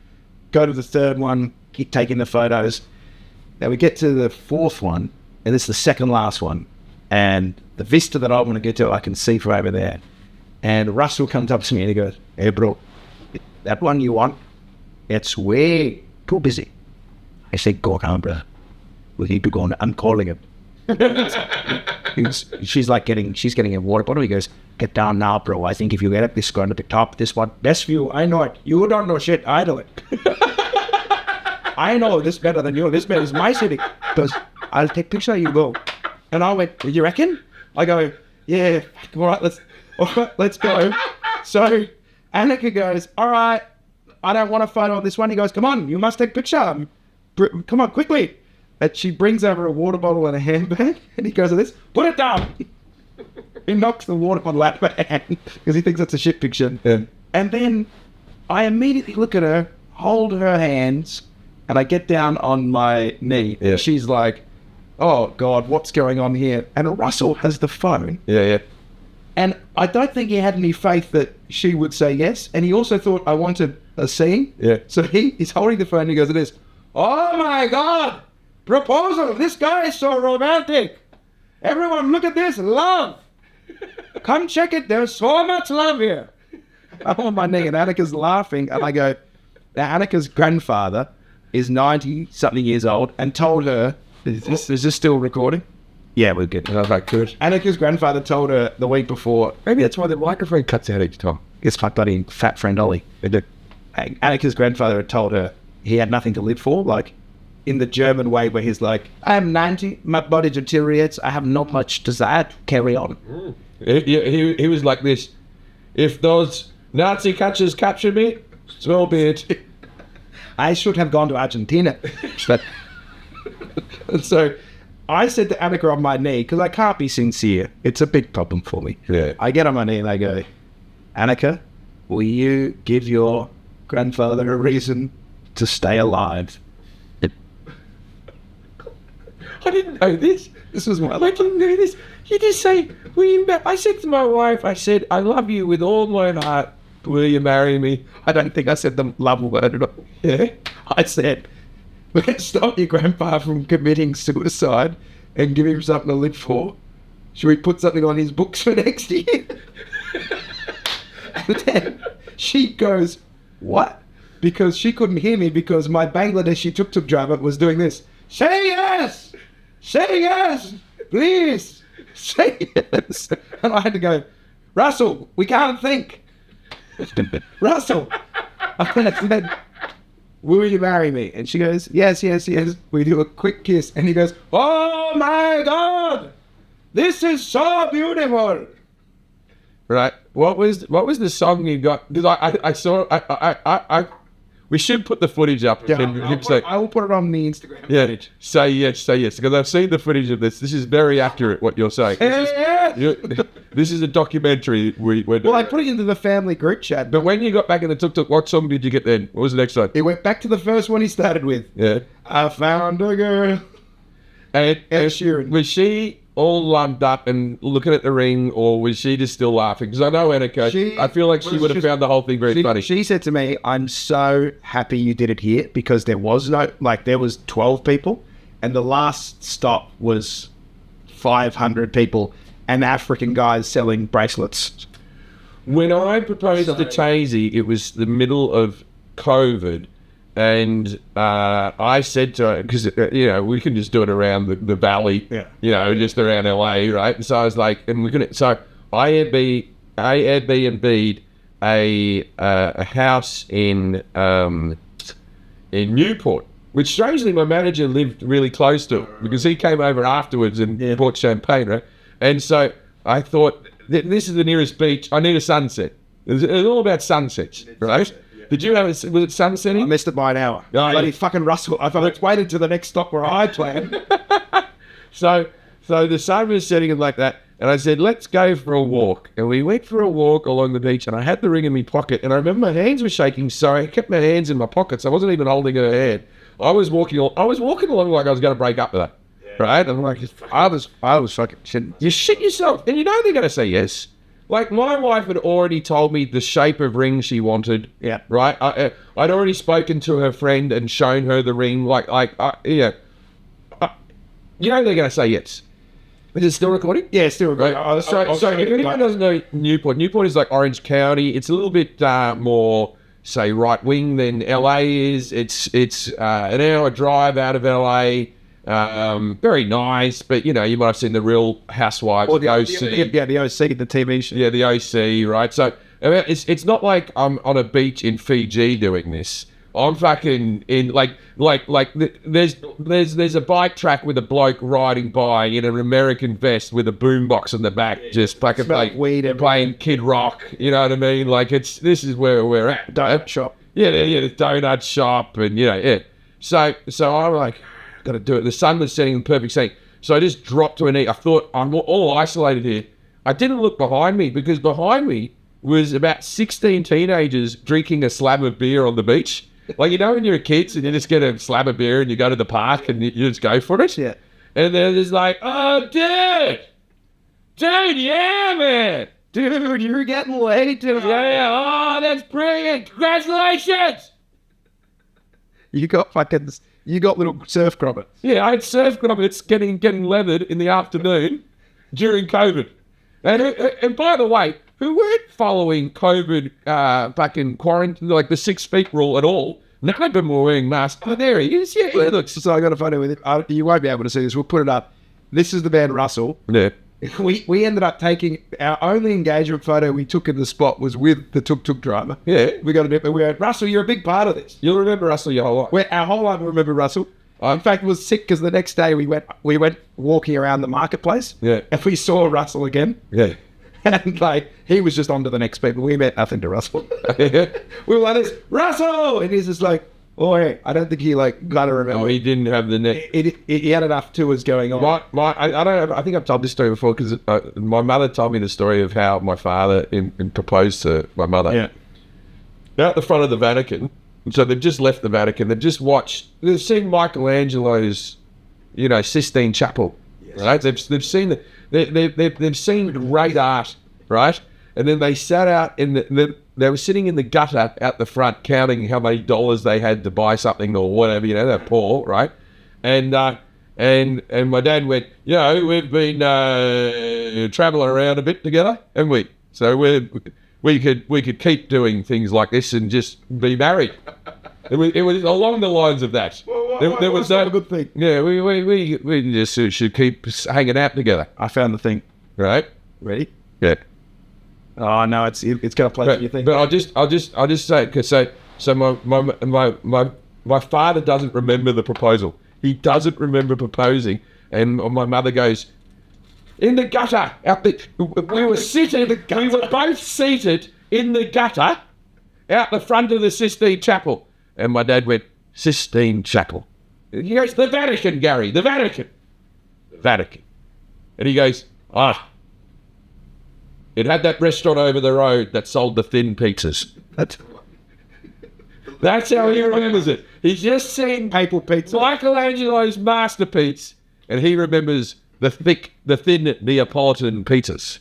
Go to the third one, keep taking the photos. Now we get to the fourth one, and this is the second last one. And the vista that I want to get to, I can see from over there. And Russell comes up to me and he goes, hey bro, that one you want, it's way too busy. I say, go on, bro. We need to go on. I'm calling him. She's getting a water bottle. He goes, get down now, bro. I think if you get up this going to the top, this one, best view, I know it. You don't know shit, I know it. I know this better than you. This better is my city. Because I'll take picture, you go. And I went, you reckon? I go, yeah, all right, let's go. So Annika goes, all right, I don't want a photo of this one. He goes, come on, you must take a picture. Come on, quickly. And she brings over a water bottle and a handbag, and he goes to this, put it down. He knocks the water bottle out of her hand because he thinks it's a shit picture. Yeah. And then I immediately look at her, hold her hands, and I get down on my knee. Yeah. She's like, oh God, what's going on here? And Russell has the phone. Yeah. And I don't think he had any faith that she would say yes. And he also thought I wanted a scene. Yeah. So he's holding the phone and he goes to this, oh my God, proposal. This guy is so romantic. Everyone look at this, love. Come check it. There's so much love here. I'm on my knee and Annika's laughing. And I go, now Annika's grandfather is 90-something years old and told her, is this still recording? Yeah, we're good. And I was like, good. Annika's grandfather told her the week before, Maybe that's why the microphone cuts out each time. it's my bloody fat friend Ollie. Annika's grandfather had told her he had nothing to live for, like in the German way where he's like, I'm 90, my body deteriorates, I have not much desire to carry on. He was like this. If those Nazi catchers capture me, so be it. I should have gone to Argentina. But and so I said to Annika on my knee, because I can't be sincere. It's a big problem for me. Yeah. I get on my knee and I go, Annika, will you give your grandfather a reason to stay alive? I didn't know this. This was my... I didn't know this. You just say, will you I said to my wife, I said, I love you with all my heart. Will you marry me? I don't think I said the love word at all. Yeah. I said, let's stop your grandpa from committing suicide and give him something to live for. Should we put something on his books for next year? And then she goes, what? Because she couldn't hear me because my Bangladeshi tuk-tuk driver was doing this. Say yes! Say yes! Please! Say yes! And I had to go, Russell, we can't think. Russell! I said, will you marry me? And she goes, yes, yes, yes. We do a quick kiss. And he goes, oh my God! This is so beautiful! Right. What was the song you got? Because I saw we should put the footage up. Yeah, And him say, I will put it on the Instagram. yeah, say yes, say yes. Because I've seen the footage of this. This is very accurate what you're saying. This is a documentary. Well, I put it into the family group chat. But when you got back in the tuk-tuk, what song did you get then? What was the next one? It went back to the first one he started with. Yeah. I found a girl. And Ed Sheeran. was she all lumped up and looking at the ring, or was she just still laughing? Because I know Annika, I feel like she would have found the whole thing very funny. She said to me, I'm so happy you did it here because there was 12 people and the last stop was 500 people and African guys selling bracelets. When I proposed to Tazy, it was the middle of COVID, I said to her, because we can just do it around the valley, just around LA, right? And so I was like, so I Airbnb'd a house in Newport, which strangely my manager lived really close to, because he came over afterwards and bought champagne, right? And so I thought, this is the nearest beach. I need a sunset. It was all about sunsets, right? Did you have was it sunsetting? I missed it by an hour. Bloody fucking Russell. I waited to the next stop where I planned. So the sun was setting and like that. And I said, let's go for a walk. And we went for a walk along the beach, and I had the ring in my pocket. And I remember my hands were shaking, so I kept my hands in my pockets. I wasn't even holding her hand. I was walking along like I was going to break up with her. Right? I'm like, I was fucking shitting. You shit yourself. And you know they're going to say yes. Like, my wife had already told me the shape of ring she wanted. Yeah. Right? I'd already spoken to her friend and shown her the ring. You know they're going to say yes. Is it still recording? Yeah, still recording. Right. So if anyone doesn't know Newport is like Orange County. It's a little bit more, say, right wing than LA is. It's an hour drive out of LA. Very nice, but you might have seen the Real Housewives, Or the OC. the OC, the TV show. Yeah, the OC, right? So I mean, it's not like I'm on a beach in Fiji doing this. I'm fucking in there's a bike track with a bloke riding by in an American vest with a boombox in the back, just fucking playing Kid Rock. You know what I mean? Like this is where we're at. Donut shop. Yeah, the donut shop, and So I'm like, gotta do it. The sun was setting in the perfect setting. So I just dropped to a knee. I thought, I'm all isolated here. I didn't look behind me, because behind me was about 16 teenagers drinking a slab of beer on the beach. Like, when you're kids and you just get a slab of beer and you go to the park and you just go for it. Yeah. And they're just like, oh, dude, yeah, man. Dude, you're getting late. Yeah, oh, that's brilliant. Congratulations. You got little surf grommets. Yeah, I had surf grommets getting leathered in the afternoon during COVID. And by the way, who weren't following COVID fucking quarantine, like the 6 feet rule at all. None of them were wearing masks. Oh, there he is. Yeah, he looks. So I got a photo with him. You won't be able to see this. We'll put it up. This is the man Russell. Yeah. We ended up taking our only engagement photo we took in the spot was with the tuk-tuk driver. Yeah. We got a bit, but we went, Russell, you're a big part of this. You'll remember Russell your whole life. Our whole life we remember Russell. In fact, it was sick because the next day we went walking around the marketplace. Yeah. And we saw Russell again. Yeah. And he was just on to the next people. We meant nothing to Russell. We were like this, Russell! And he's just like, oh, hey, I don't think he got to remember. Oh, he didn't have the net. He had enough tours going on. I think I've told this story before, because my mother told me the story of how my father proposed to my mother. Yeah. Out the front of the Vatican. So they've just left the Vatican. They've seen Michelangelo's, Sistine Chapel. Yes. Right? They've seen they've seen great art, right? And then they sat out they were sitting in the gutter out the front, counting how many dollars they had to buy something or whatever. They're poor, right? And my dad went, we've been traveling around a bit together, haven't we? So we could keep doing things like this and just be married. It was along the lines of that. There was no good thing. Yeah, we just should keep hanging out together. I found the thing. Right? Ready? Yeah. Oh no, it's gonna play for your thing. But I'll just say it, because so my father doesn't remember the proposal. He doesn't remember proposing, and my mother goes, in the gutter. We were both seated in the gutter out the front of the Sistine Chapel. And my dad went, Sistine Chapel. He goes, the Vatican, Gary, the Vatican. The Vatican. And he goes, it had that restaurant over the road that sold the thin pizzas. That's how he remembers it. He's just seen Papal pizza. Michelangelo's masterpiece, and he remembers the thin Neapolitan pizzas.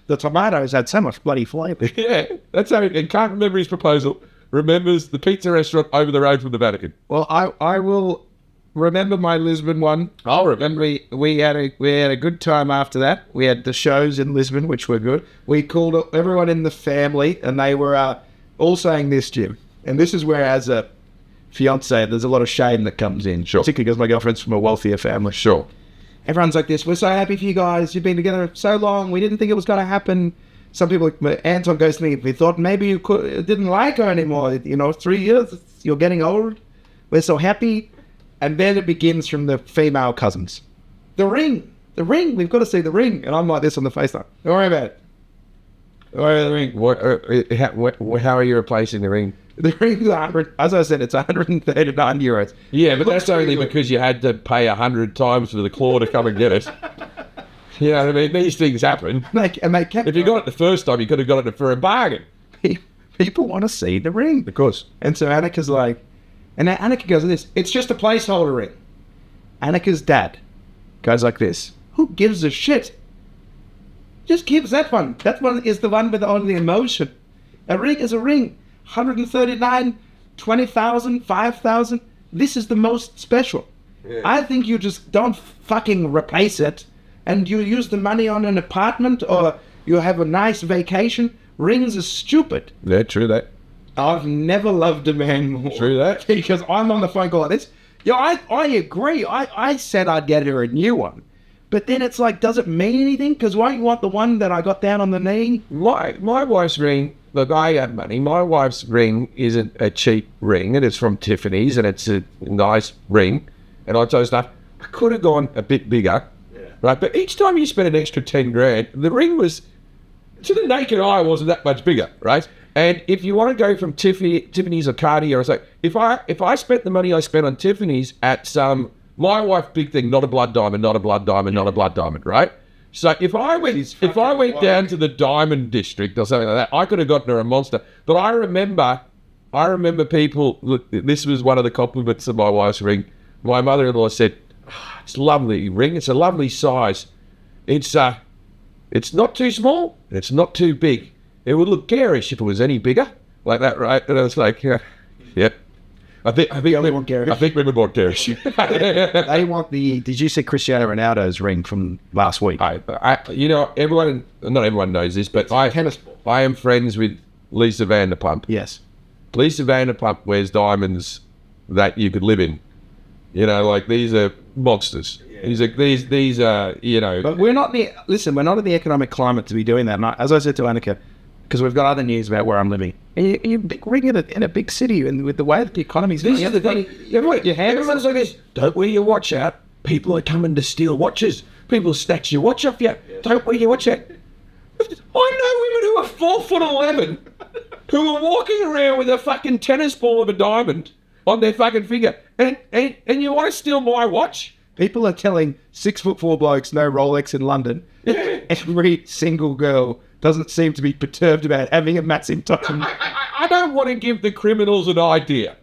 The tomatoes had so much bloody flavour. Yeah, that's how he can't remember his proposal. Remembers the pizza restaurant over the road from the Vatican. Well, I will remember my Lisbon one. I'll remember. We had a good time after that. We had the shows in Lisbon, which were good. We called up everyone in the family, and they were all saying this, Jim. And this is where, as a fiance, there's a lot of shame that comes in. Sure. Particularly because my girlfriend's from a wealthier family. Sure. Everyone's like this. We're so happy for you guys. You've been together so long. We didn't think it was going to happen. Some people, like Anton goes to me, we thought maybe you didn't like her anymore. 3 years, you're getting old. We're so happy. And then it begins from the female cousins. The ring. We've got to see the ring. And I'm like this on the FaceTime. Don't worry about it. Don't worry about the ring. How are you replacing the ring? The ring's 100. As I said, it's 139 euros. Yeah, but that's only because you had to pay 100 times for the claw to come and get it. You know what I mean? These things happen. If you got it the first time, you could have got it for a bargain. People want to see the ring. Of course. And so Annika's like, and now Annika goes like this, it's just a placeholder ring. Annika's dad goes like this, who gives a shit? Just gives that one. That one is the one with all the emotion. A ring is a ring. 139, 20,000, 5,000. This is the most special. Yeah. I think you just don't fucking replace it and you use the money on an apartment or you have a nice vacation. Rings are stupid. Yeah, true that. I've never loved a man more. True that. Because I'm on the phone call like this. I agree. I said I'd get her a new one. But then it's like, does it mean anything? Because why you want the one that I got down on the knee? My wife's ring, look, I have money. My wife's ring isn't a cheap ring, and it's from Tiffany's, and it's a nice ring. And I told her, I could have gone a bit bigger, right? But each time you spend an extra 10 grand, the ring was, to the naked eye, wasn't that much bigger, right? And if you want to go from Tiffany's or Cartier or something, if I spent the money I spent on Tiffany's at some, my wife's big thing, not a blood diamond, not a blood diamond, not a blood diamond, right? So if I went down to the diamond district or something like that, I could have gotten her a monster. But I remember people, look, this was one of the compliments of my wife's ring. My mother-in-law said, oh, it's a lovely ring, it's a lovely size. It's not too small, it's not too big. It would look garish if it was any bigger, like that, right? And I was like, yeah. I think women want garish. They want the. Did you see Cristiano Ronaldo's ring from last week? Not everyone knows this, but I am friends with Lisa Vanderpump. Yes. Lisa Vanderpump wears diamonds that you could live in. Like these are monsters. Yeah. These are. But we're not we're not in the economic climate to be doing that. And as I said to Annika, because we've got other news about where I'm living. And you ring in a big city, and with the way that the economy's going, everyone's like this. Don't wear your watch out. People are coming to steal watches. People snatch your watch off you. Yeah. Don't wear your watch out. I know women who are 4'11", who are walking around with a fucking tennis ball of a diamond on their fucking finger, and you want to steal my watch? People are telling 6'4" blokes no Rolex in London. Every single girl doesn't seem to be perturbed about having a massive time. I don't want to give the criminals an idea.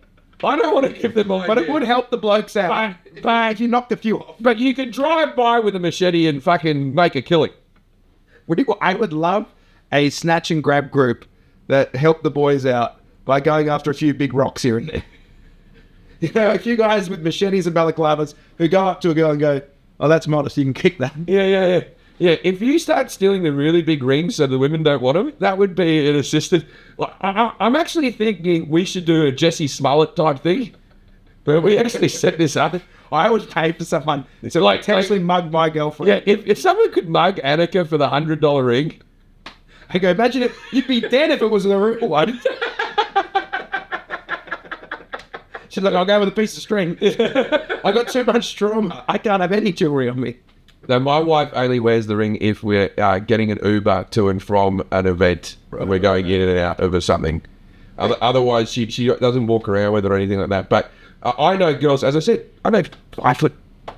I don't want to give them an idea. But it would help the blokes out. But if you knocked a few off. But you can drive by with a machete and fucking make a killing. I would love a snatch and grab group that helped the boys out by going after a few big rocks here and there. A few guys with machetes and balaclavas who go up to a girl and go, oh, that's modest, you can kick that. Yeah, if you start stealing the really big rings so the women don't want them, that would be an assisted. I'm actually thinking we should do a Jesse Smollett type thing. But we actually set this up. I would pay for someone to actually mug my girlfriend. Yeah, if someone could mug Annika for the $100 ring. I go, imagine it, you'd be dead if it was the real one. She's like, I'll go with a piece of string. I got too much trauma. I can't have any jewelry on me. No, my wife only wears the ring if we're getting an Uber to and from an event. Right, we're going in and out of something. Otherwise, she doesn't walk around with it or anything like that. But I know girls, as I said, I know 5'1",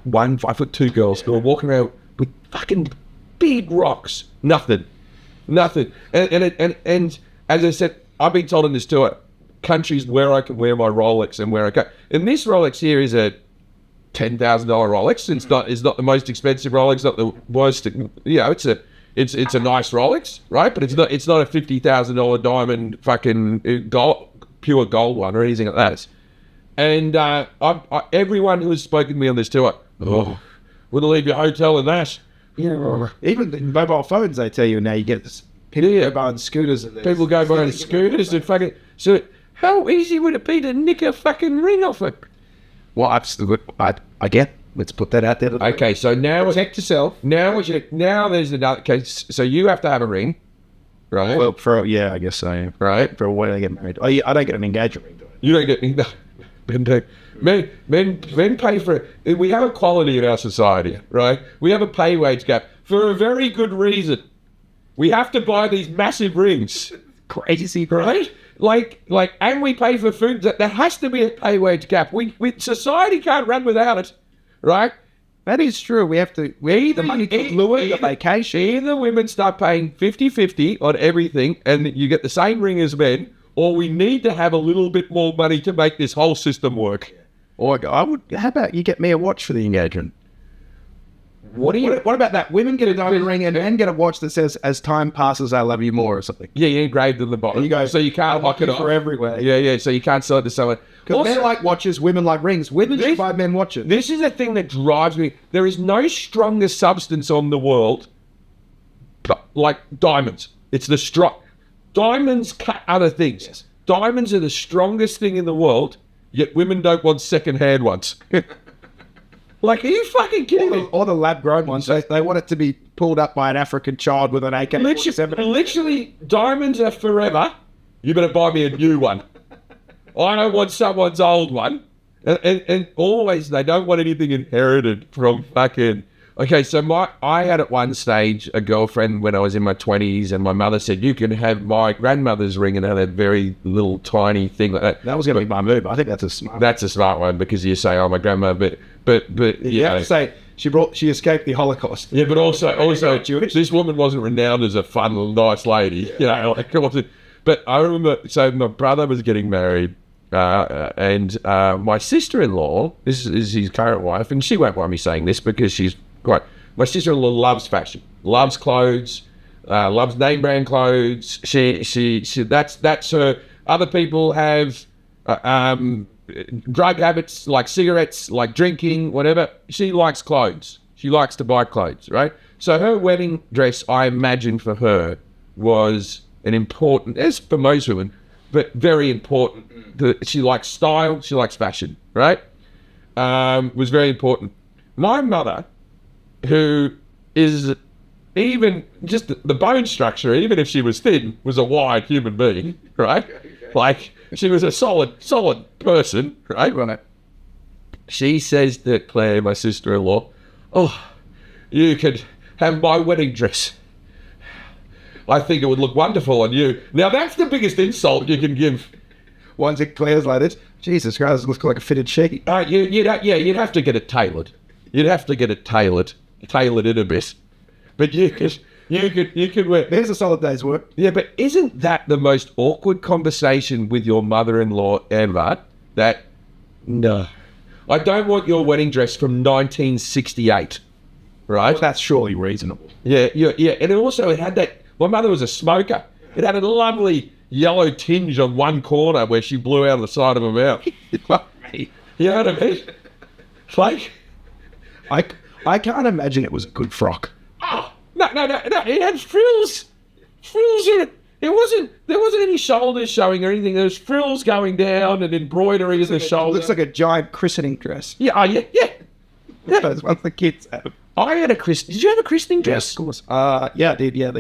5'2" girls who are walking around with fucking big rocks. Nothing. And as I said, I've been told in this tour, countries where I can wear my Rolex and where I can't. And this Rolex here is a $10,000 Rolex. It's not the most expensive Rolex, not the worst. It's a nice Rolex, right? But it's not a $50,000 diamond fucking pure gold one or anything like that. And everyone who has spoken to me on this tour, wouldn't leave your hotel in that. Yeah, even the mobile phones, they tell you now you get this. People go buying scooters. People go buying scooters and fucking. So How easy would it be to nick a fucking ring off it? Well, again, let's put that out there. Okay, so now Protect yourself. now there's another case. So you have to have a ring, right? Well, I guess so. Yeah. Right. For when I get married, I don't get an engagement ring. You don't get men pay for it. We have equality in our society, right? We have a pay wage gap for a very good reason. We have to buy these massive rings, Crazy, right? And we pay for food. There has to be a pay wage gap. Society can't run without it, right? That is true. We have to. The money to lure the vacation. Either women start paying 50-50 on everything, and you get the same ring as men, or we need to have a little bit more money to make this whole system work. Or how about you get me a watch for the engagement? What about that? Women get a diamond ring and men get a watch that says, "As time passes, I love you more," or something. Yeah, engraved in the bottom. You go, so you can't lock it off. For everywhere. Yeah. So you can't sell it to someone. Because men like watches, women like rings. Women should buy men watches. This is a thing that drives me. There is no stronger substance on the world like diamonds. It's the strong. Diamonds cut other things. Yes. Diamonds are the strongest thing in the world, yet women don't want second-hand ones. Like, are you fucking kidding me? Or the lab-grown ones. They want it to be pulled up by an African child with an AK-47. Literally, diamonds are forever. You better buy me a new one. I don't want someone's old one. And always, they don't want anything inherited from fucking... Okay, so I had at one stage a girlfriend when I was in my 20s, and my mother said, you can have my grandmother's ring, and had that very little tiny thing like that. That was going to be my move. I think that's a smart one, because you say, oh, my grandmother, but you have to say, she escaped the Holocaust. Yeah, but also this woman wasn't renowned as a fun, nice lady. You know, like, it wasn't. But I remember, so my brother was getting married, and my sister-in-law, this is his current wife, and she won't mind me saying this because she's quite... My sister-in-law loves fashion, loves clothes, loves name brand clothes. She that's her. Other people have drug habits like cigarettes, like drinking, whatever. She likes clothes. She likes to buy clothes, right? So her wedding dress, I imagine for her, was an important, as for most women, but very important. She likes style, she likes fashion, right? Was very important. My mother, who is even just the bone structure, even if she was thin, was a wide human being, right? Like, she was a solid person, right? She says to Claire, my sister-in-law, oh, you could have my wedding dress. I think it would look wonderful on you. Now, that's the biggest insult you can give. One's at Claire's like this. Jesus Christ, it looks like a fitted sheet. You'd have to get it tailored. You'd have to get it tailored in a bit. But you could wear... There's a solid day's work. Yeah, but isn't that the most awkward conversation with your mother-in-law ever? That, no, I don't want your wedding dress from 1968, right? Well, that's surely reasonable. Yeah. And it had that... My mother was a smoker. It had a lovely yellow tinge on one corner where she blew out the side of her mouth. You know what I mean? Like... I can't imagine it was a good frock. Oh, no. It had frills. Frills in it. There wasn't any shoulders showing or anything. There was frills going down and embroidery in the shoulder. It looks like a giant christening dress. Yeah. Those ones the kids have. I had a christening. Did you have a christening dress? Yes, of course. Yeah, I did. Yeah.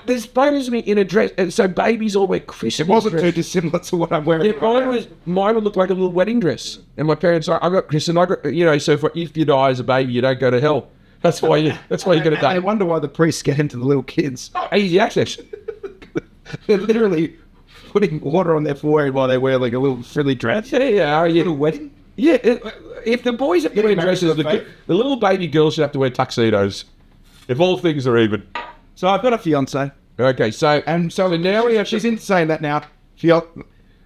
There's photos of me in a dress, and so babies all wear christening. It wasn't dress. too dissimilar to what I'm wearing. Yeah, mine would look like a little wedding dress. And my parents, I got christened. So if you die as a baby, you don't go to hell. That's why you get a day. I wonder why the priests get into the little kids. Oh, easy access. They're literally putting water on their forehead while they wear like a little frilly dress. Yeah. A little wedding. Yeah, if the boys have to wear dresses, the little baby girls should have to wear tuxedos. If all things are even. So I've got a fiance. Okay, so now we have. She's into saying that now.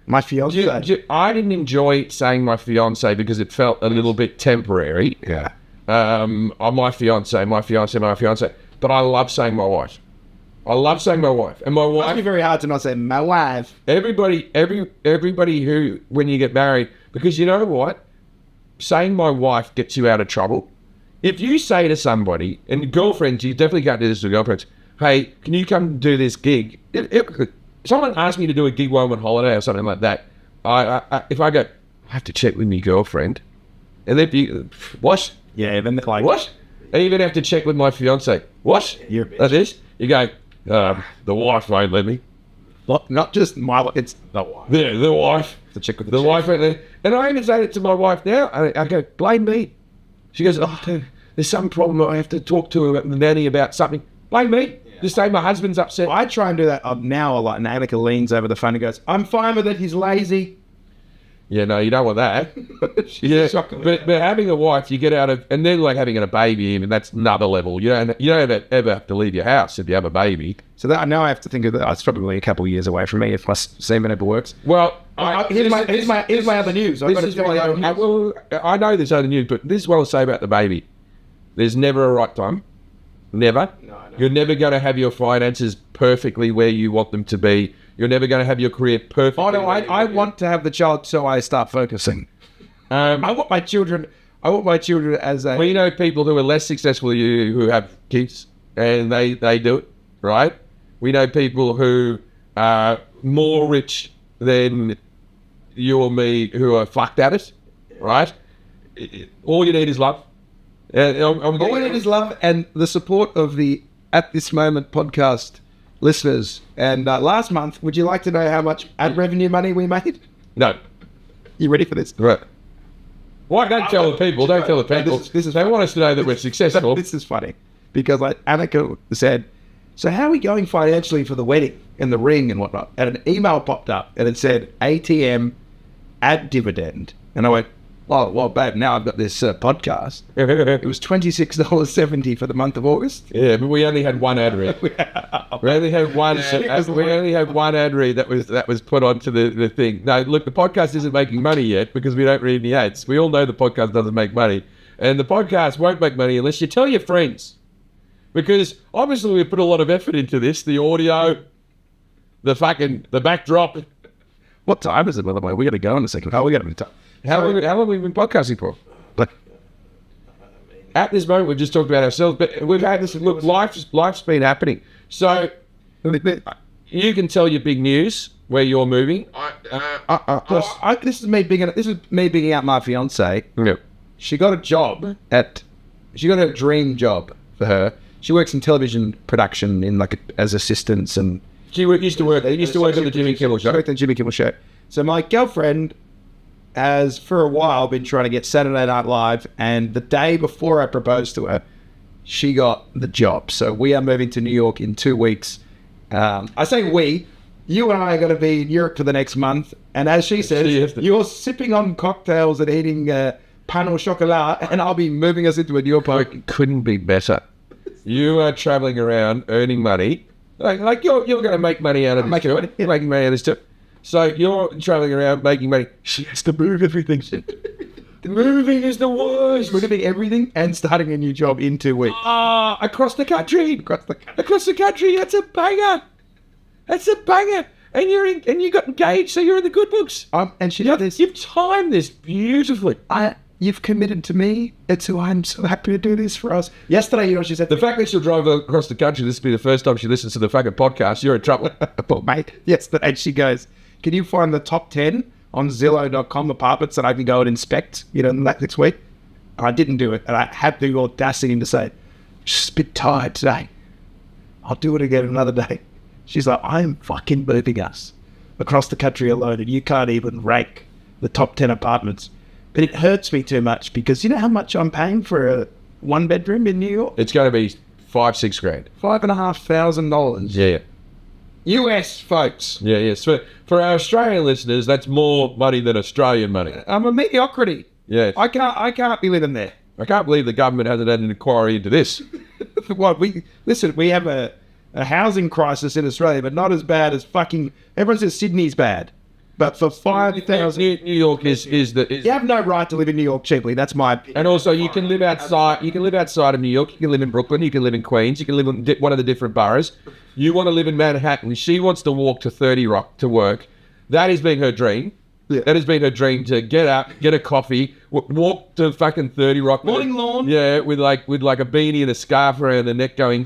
My fiance. I didn't enjoy saying my fiance because it felt a little bit temporary. Yeah. My fiance. But I love saying my wife. And my wife. It must be very hard to not say my wife. Everybody who, when you get married, because you know what? Saying my wife gets you out of trouble. If you say to somebody, and girlfriends, you definitely can't do this to girlfriends, hey, can you come do this gig? If someone asked me to do a gig while I'm on holiday or something like that, if I go, I have to check with my girlfriend, and then you, what? Yeah, then they're like, What? I even have to check with my fiance. What? You're a bitch. Like this? You go, the wife won't let me. not just my, it's the wife. The wife. The chick with The wife went there. And I even say it to my wife now. I go, blame me. She goes, oh, there's some problem. I have to talk to the nanny about something. Blame me. Just say my husband's upset. I try and do that now a lot, and Annika leans over the phone and goes, I'm fine with it, he's lazy. Yeah, no, you don't want that. Yeah, but having a wife, you get out of, and then like having a baby, and that's another level. You don't ever have to leave your house if you have a baby. So that now I have to think of that. It's probably a couple of years away from me if my semen ever works. Well, Here's my other news. I've got to tell you other news. Well, I know there's other news, but this is what I'll say about the baby. There's never a right time. Never. No. You're never going to have your finances perfectly where you want them to be. You're never going to have your career perfectly. Oh no, I want to have the child so I start focusing. I want my children as a... We know people who are less successful than you who have kids, and they do it, right? We know people who are more rich than you or me who are fucked at it, right? All you need is love. All we need is love and the support of the At This Moment podcast listeners. And last month, would you like to know how much ad revenue money we made? No. You ready for this? Right. Why don't tell the people? Don't tell the people. This is they want us to know that we're successful. This is funny because like Annika said, so how are we going financially for the wedding and the ring and whatnot? And an email popped up and it said ATM ad dividend. And I went, oh, well, babe, now I've got this podcast. It was $26.70 for the month of August. Yeah, but we only had one ad read. We only had one. We only had one ad read that was put onto the thing. No, look, the podcast isn't making money yet because we don't read any ads. We all know the podcast doesn't make money, and the podcast won't make money unless you tell your friends. Because obviously we put a lot of effort into this. The audio, the backdrop. What time is it, by the way? We got to go in a second. Oh, we got to be time. How long have we been podcasting for? At this moment, we've just talked about ourselves, but we've had this. Look, life's been happening. So you can tell your big news where you're moving. This is me bigging out my fiance. Yeah. She got a job she got a dream job for her. She works in television production in as assistants and. She used to work at the Jimmy Kimmel Show. She worked at the Jimmy Kimmel Show. So my girlfriend has for a while been trying to get Saturday Night Live, and the day before I proposed to her, she got the job. So we are moving to New York in 2 weeks. I say we. You and I are going to be in Europe for the next month, and as she says, you're sipping on cocktails and eating pain au chocolat, and I'll be moving us into a new apartment. Couldn't be better. You are traveling around earning money. Like you're going to make money out of this too. You're making money out of this too. So you're traveling around making money. She has to move everything. The moving is the worst. Moving everything and starting a new job in 2 weeks. Across the country. Across the country. That's a banger. That's a banger. And you got engaged, so you're in the good books. And she did this. You've timed this beautifully. You've committed to me. I'm so happy to do this for us. Yesterday, she said... The fact that she'll drive across the country, this will be the first time she listens to the fucking podcast, you're in trouble. Well, mate, yesterday she goes, can you find the top 10 on Zillow.com apartments that I can go and inspect, next week? And I didn't do it. And I had the audacity to say, just a bit tired today. I'll do it again another day. She's like, I'm fucking moving us across the country alone, and you can't even rank the top 10 apartments. But it hurts me too much because you know how much I'm paying for a 1-bedroom in New York? It's going to be $5,000-6,000 grand. $5,500. Yeah. US, folks. Yeah. So for our Australian listeners, that's more money than Australian money. I'm a mediocrity. Yeah. I can't be living there. I can't believe the government hasn't had an inquiry into this. What we have a housing crisis in Australia, but not as bad as everyone says Sydney's bad. But for 5,000... New York is you have no right to live in New York cheaply. That's my opinion. And also, you can live outside. You can live outside of New York. You can live in Brooklyn. You can live in Queens. You can live in one of the different boroughs. You want to live in Manhattan. She wants to walk to 30 Rock to work. That has been her dream. Yeah. That has been her dream to get up, get a coffee, walk to fucking 30 Rock. Morning lawn. Yeah, with like a beanie and a scarf around the neck, going,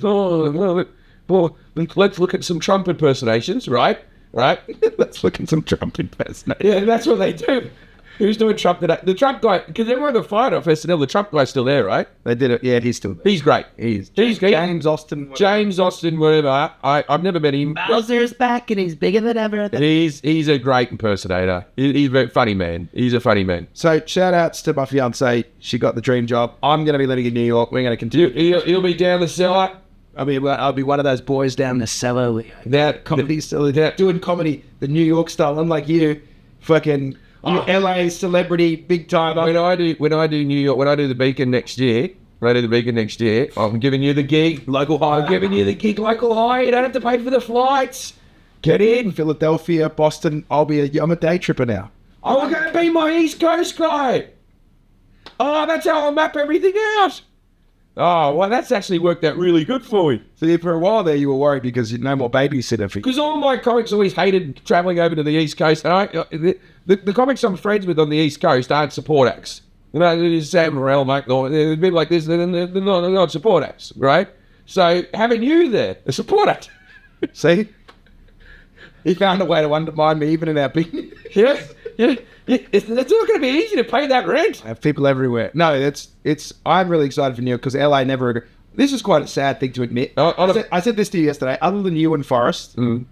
let's look at some Trump impersonations, right? right? Let's look at some Trump impersonators. Yeah, that's what they do. Who's doing Trump today? The Trump guy, because everyone got fired off SNL. The Trump guy's still there, right? They did it. Yeah, he's still there. He's great. He's James Austin. James Austin, whatever. I've never met him. Bowser's back and he's bigger than ever. He's a great impersonator. He's a very funny man. He's a funny man. So shout outs to my fiance. She got the dream job. I'm going to be living in New York. We're going to continue. He'll be down the cellar. I mean, I'll be one of those boys down the cellar. That Comedy still doing comedy the New York style. Unlike you, fucking LA celebrity, big time. When I do New York, when I do the Beacon next year, I'm giving you the gig. Local high. I'm giving you the gig local high. You don't have to pay for the flights. Get in. Philadelphia, Boston. I'm a day tripper now. I'm going to be my East Coast guy. Oh, that's how I'll map everything out. Oh, well, that's actually worked out really good for me. So for a while there, you were worried because you no more babysitter for you. Because all my comics always hated travelling over to the East Coast. And the comics I'm friends with on the East Coast aren't support acts. You know, there's Sam Morrell, Mike Norton, they're a bit like this, they're not support acts, right? So having you there, a support act. See? He found a way to undermine me even in our big... yeah. It's not going to be easy to pay that rent. I have people everywhere. No, it's. I'm really excited for New York because LA never. This is quite a sad thing to admit. I said this to you yesterday. Other than you and Forrest, so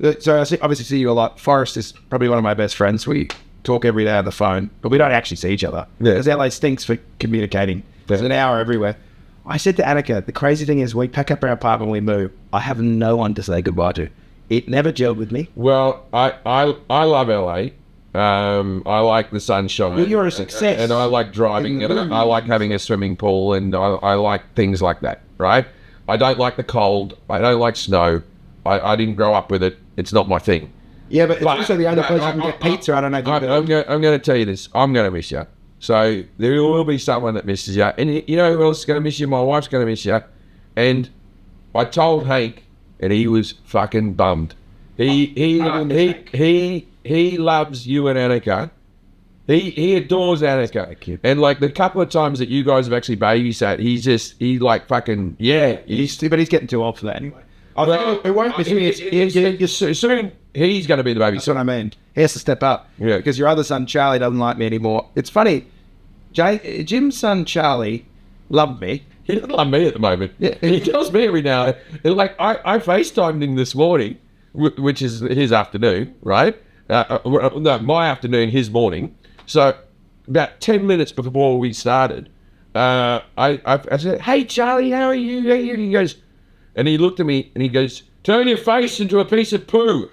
I obviously see you a lot. Forrest is probably one of my best friends. We talk every day on the phone, but we don't actually see each other because LA stinks for communicating. There's an hour everywhere. I said to Annika, the crazy thing is we pack up our apartment, we move. I have no one to say goodbye to. It never gelled with me. Well, I love LA. I like the sunshine. Well, you're a success. And I like driving. And I like having a swimming pool, and I like things like that, right? I don't like the cold. I don't like snow. I didn't grow up with it. It's not my thing. Yeah, but it's also the only place you can get pizza. I don't know if I'm going to tell you this. I'm going to miss you. So there will be someone that misses you. And you know who else is going to miss you? My wife's going to miss you. And I told Hank, and he was fucking bummed. He loves you and Annika. He adores Annika. And like the couple of times that you guys have actually babysat, he like fucking, yeah. But he's getting too old for that anyway. It won't miss me. Soon he's going to be the baby. That's what I mean. He has to step up. Yeah. Because your other son, Charlie, doesn't like me anymore. It's funny. Jim's son, Charlie, loved me. He doesn't love me at the moment. Yeah. He tells me every now and then. Like, I FaceTimed him this morning, which is his afternoon, right? No, my afternoon, his morning. So about 10 minutes before we started, I said, "Hey, Charlie, how are you?" He goes, and he looked at me and he goes, "Turn your face into a piece of poo."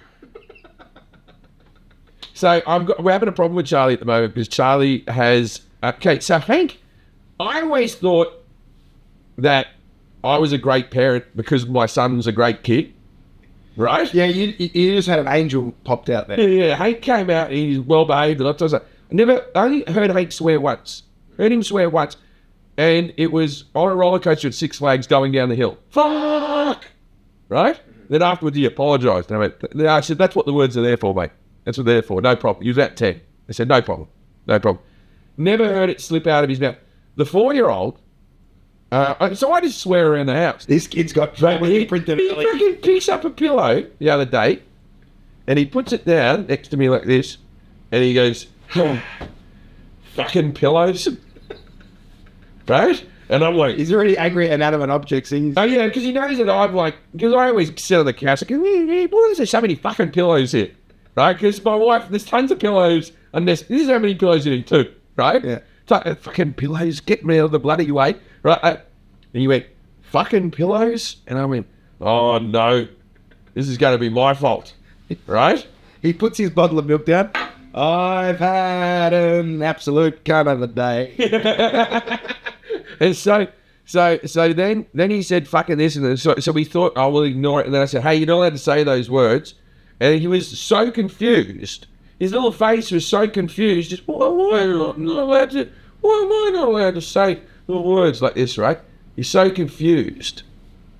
So we're having a problem with Charlie at the moment because Charlie has... Okay, so Hank, I always thought that I was a great parent because my son was a great kid, right? Yeah, you just had an angel popped out there. Yeah, Hank came out, he's well behaved, and I only heard Hank swear once. Heard him swear once, and it was on a roller coaster at Six Flags going down the hill. Fuck! Right? Then afterwards he apologised. And I said, that's what the words are there for, mate. That's what they're there for. No problem. He was at 10. I said, no problem. No problem. Never heard it slip out of his mouth. The 4-year-old, so I just swear around the house. This kid's got family printed. He fucking picks up a pillow the other day, and he puts it down next to me like this, and he goes, fucking pillows. Right? And I'm like... He's already angry at inanimate objects. Oh, yeah, because he knows that I'm like... Because I always sit on the couch, I go, why is there so many fucking pillows here? Right? Because my wife, there's tons of pillows, and this is how many pillows you need too. Right? Yeah. It's like, fucking pillows, get me out of the bloody way. Right? And he went, fucking pillows? And I went, oh no, this is going to be my fault. Right? He puts his bottle of milk down. I've had an absolute cunt of a day. And so then he said, fucking this. And so we thought, oh, we'll ignore it. And then I said, hey, you're not allowed to say those words. And he was so confused. His little face was so confused. Just, why am I not allowed to say the words like this, right? He's so confused,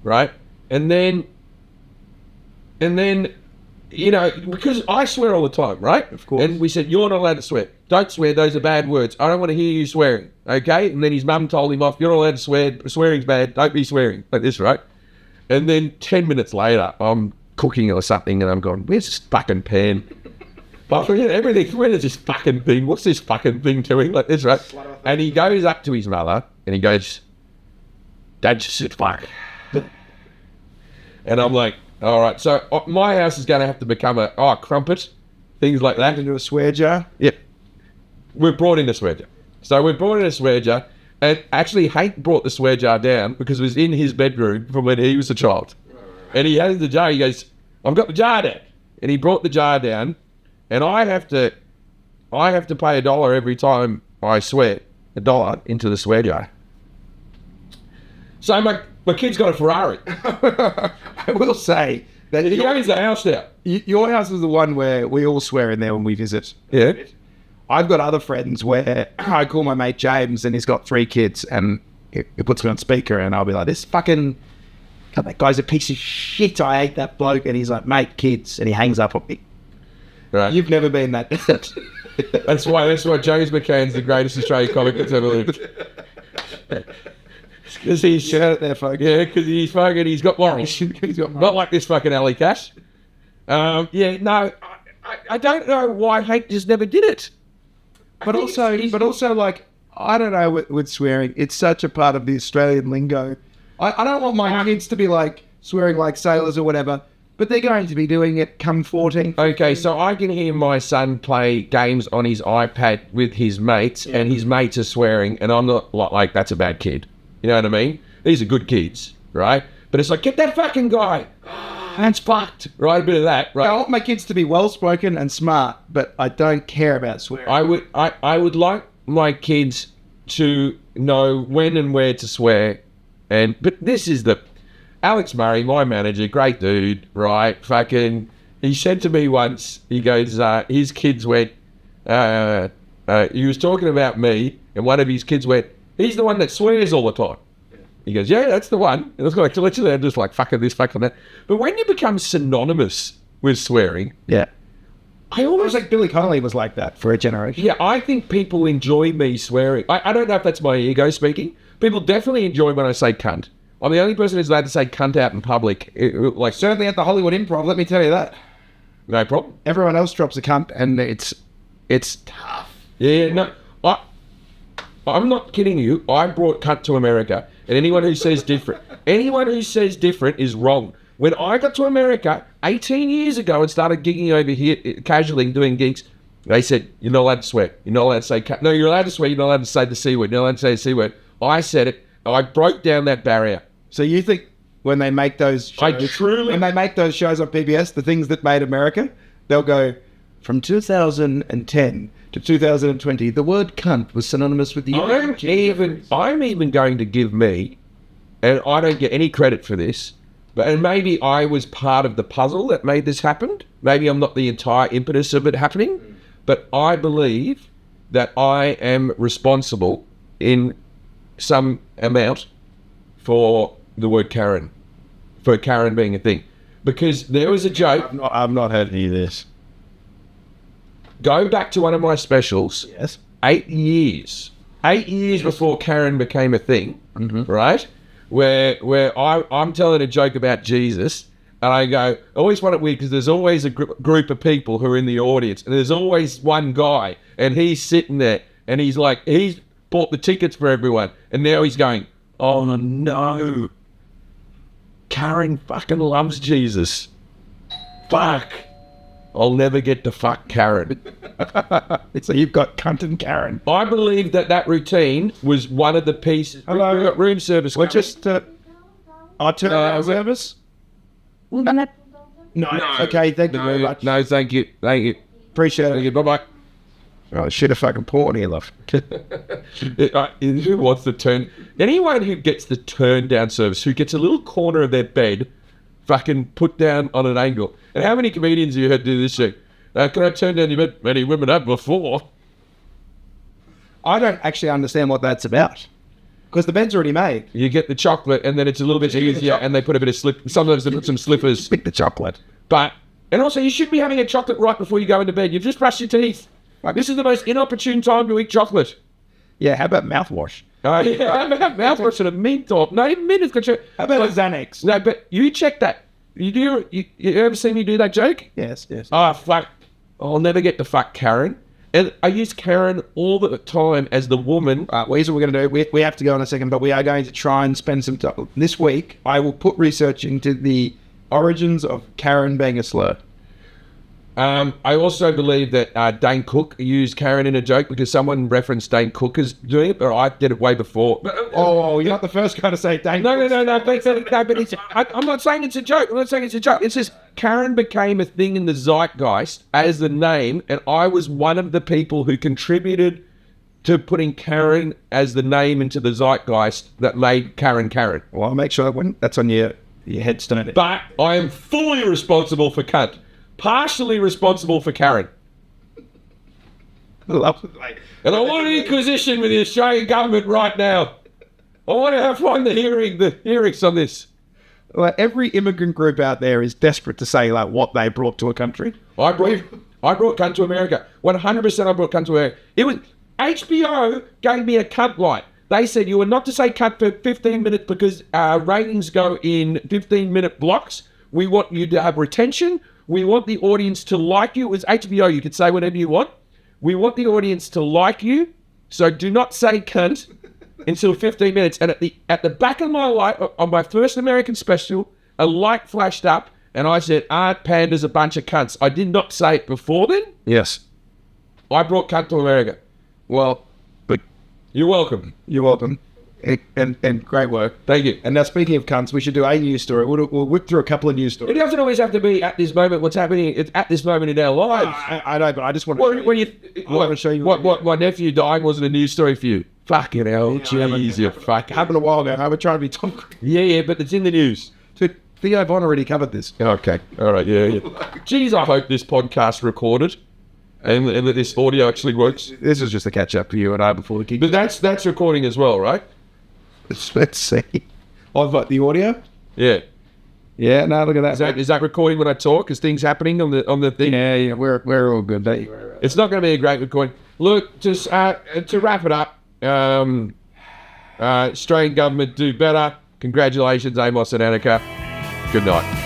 right? And then, you know, because I swear all the time, right? Of course. And we said, you're not allowed to swear. Don't swear. Those are bad words. I don't want to hear you swearing, okay? And then his mum told him off, you're not allowed to swear. Swearing's bad. Don't be swearing like this, right? And then 10 minutes later, I'm cooking or something, and I'm going, where's this fucking pan? I forget everything. Where is this fucking thing? What's this fucking thing doing like this, right? And he goes up to his mother and he goes, Dad just said fuck. And I'm like, all right. So my house is going to have to become a crumpet, things like that. Into a swear jar. Yep. We've brought in a swear jar. So we've brought in a swear jar. And actually, Hank brought the swear jar down because it was in his bedroom from when he was a child. And he has the jar. He goes, I've got the jar down. And he brought the jar down. And I have to pay $1 every time I swear, $1 into the swear jar. So my kid's got a Ferrari. I will say that He owns the house now. your house is the one where we all swear in there when we visit. Yeah. I've got other friends where I call my mate James and he's got 3 kids and he puts me on speaker and I'll be like, God, that guy's a piece of shit. I hate that bloke. And he's like, mate, kids. And he hangs up on me. Right. You've never been that. That's why James McCann's the greatest Australian comic that's ever lived. Because he's Shout out there, folks. yeah, because he's got morals. Not like this fucking alley cash. I don't know why Hank just never did it. But also, like, I don't know with swearing. It's such a part of the Australian lingo. I don't want my kids to be like swearing like sailors or whatever, but they're going to be doing it come 14. Okay, so I can hear my son play games on his iPad with his mates, and his mates are swearing, and I'm not like, that's a bad kid. You know what I mean? These are good kids, right? But it's like, get that fucking guy. That's fucked. Right, a bit of that, right? I want my kids to be well-spoken and smart, but I don't care about swearing. I would like my kids to know when and where to swear, but this is Alex Murray, my manager, great dude, right? Fucking, he said to me once, he goes, his kids went, he was talking about me, and one of his kids went, he's the one that swears all the time. He goes, yeah, that's the one. And I was like, literally, I'm just like, fucking this, fucking that. But when you become synonymous with swearing, Yeah. I It was almost like Billy Connolly was like that for a generation. yeah, I think people enjoy me swearing. I don't know if that's my ego speaking. People definitely enjoy when I say cunt. I'm the only person who's allowed to say cunt out in public. Like, Certainly at the Hollywood Improv, let me tell you that. no problem. Everyone else drops a cunt and it's tough. Yeah, no, I'm not kidding you. I brought cunt to America, and anyone who says different is wrong. When I got to America 18 years ago and started gigging over here, casually doing gigs, they said, you're not allowed to swear. You're not allowed to say cunt. No, you're allowed to swear. You're not allowed to say the C word. You're not allowed to say the C word. I said it. I broke down that barrier. So you think when they make those shows, when they make those shows on PBS, the things that made America, they'll go from 2010 to 2020. The word cunt was synonymous with the I'm even going to give me, and I don't get any credit for this, and maybe I was part of the puzzle that made this happen. Maybe I'm not the entire impetus of it happening, but I believe that I am responsible in some amount for the word Karen, for Karen being a thing. Because there was a joke. I've not heard any of this. Go back to one of my specials. Yes. 8 years before Karen became a thing, right? Where I'm telling a joke about Jesus, and I go, I always find it weird because there's always a group of people who are in the audience, and there's always one guy, and he's sitting there, and he's like, he's bought the tickets for everyone, and now he's going, oh no, Karen fucking loves Jesus. Fuck. I'll never get to fuck Karen. So you've got cunt and Karen. I believe that routine was one of the pieces. Hello. We've got room service. We're just our turn service. No. Okay, thank you very much. No, thank you. Appreciate Thank it. you. Bye-bye. Oh, shit a fucking port here, love. Who wants the turn? Anyone who gets the turn down service, who gets a little corner of their bed fucking put down on an angle. And how many comedians have you heard do this shit? Can I turn down your bed? Many women have before. I don't actually understand what that's about. Because the bed's already made. You get the chocolate and then it's a little bit easier and they put a bit of slip. Sometimes they put some slippers. Pick the chocolate. And also you should be having a chocolate right before you go into bed. You've just brushed your teeth. This is the most inopportune time to eat chocolate. Yeah, how about mouthwash? Yeah, have mouthwash and a mint or no, even mint is good. How about a Xanax? No, but you check that. You ever seen me do that joke? Yes. Oh, fuck. I'll never get to fuck Karen. And I use Karen all the time as the woman. Here's what we're going to do. We have to go in a second, but we are going to try and spend some time. This week, I will put research into the origins of Karen being a slur. I also believe that Dane Cook used Karen in a joke because someone referenced Dane Cook as doing it, but I did it way before. Oh, you're not the first guy to say Dane. No, but it's, I'm not saying it's a joke. It's just Karen became a thing in the zeitgeist as the name, and I was one of the people who contributed to putting Karen as the name into the zeitgeist that made Karen Karen. Well, I'll make sure that's on your headstone. But I am fully responsible for cunt. Partially responsible for Karen. Love it, mate. And I want an inquisition with the Australian government right now. I want to find the hearings on this. Like, every immigrant group out there is desperate to say like what they brought to a country. I brought cunt to America. 100% I brought cunt to America. It was HBO gave me a cunt light. They said you were not to say cunt for 15 minutes because ratings go in 15-minute blocks. We want you to have retention. We want the audience to like you. It was HBO. You could say whatever you want. We want the audience to like you. So do not say cunt until 15 minutes. And at the back of my light, on my first American special, a light flashed up and I said, Art Panda's a bunch of cunts. I did not say it before then. Yes. I brought cunt to America. Well, but you're welcome. You're welcome. And great work. Thank you. And now, speaking of cunts, we should do a news story. We'll whip through a couple of news stories. It doesn't always have to be at this moment. What's happening? It's at this moment in our lives. I know, but I just want to show you. What my nephew dying wasn't a news story for you. Fucking hell, jeez, you fuck. Happened a while ago. I was trying to be Tom Cruise. Yeah, but it's in the news. So Theo Von already covered this. Okay, all right, yeah. Jeez, I hope this podcast recorded. And that this audio actually works. This is just a catch up for you and I before the kick. But that's recording as well, right? Let's see. I've got the audio. Yeah. Yeah. No, look at that. Is that recording when I talk? Is things happening on the thing? Yeah. We're all good. It's not going to be a great recording. Look, just to wrap it up. Australian government do better. Congratulations, Amos and Annika. Good night.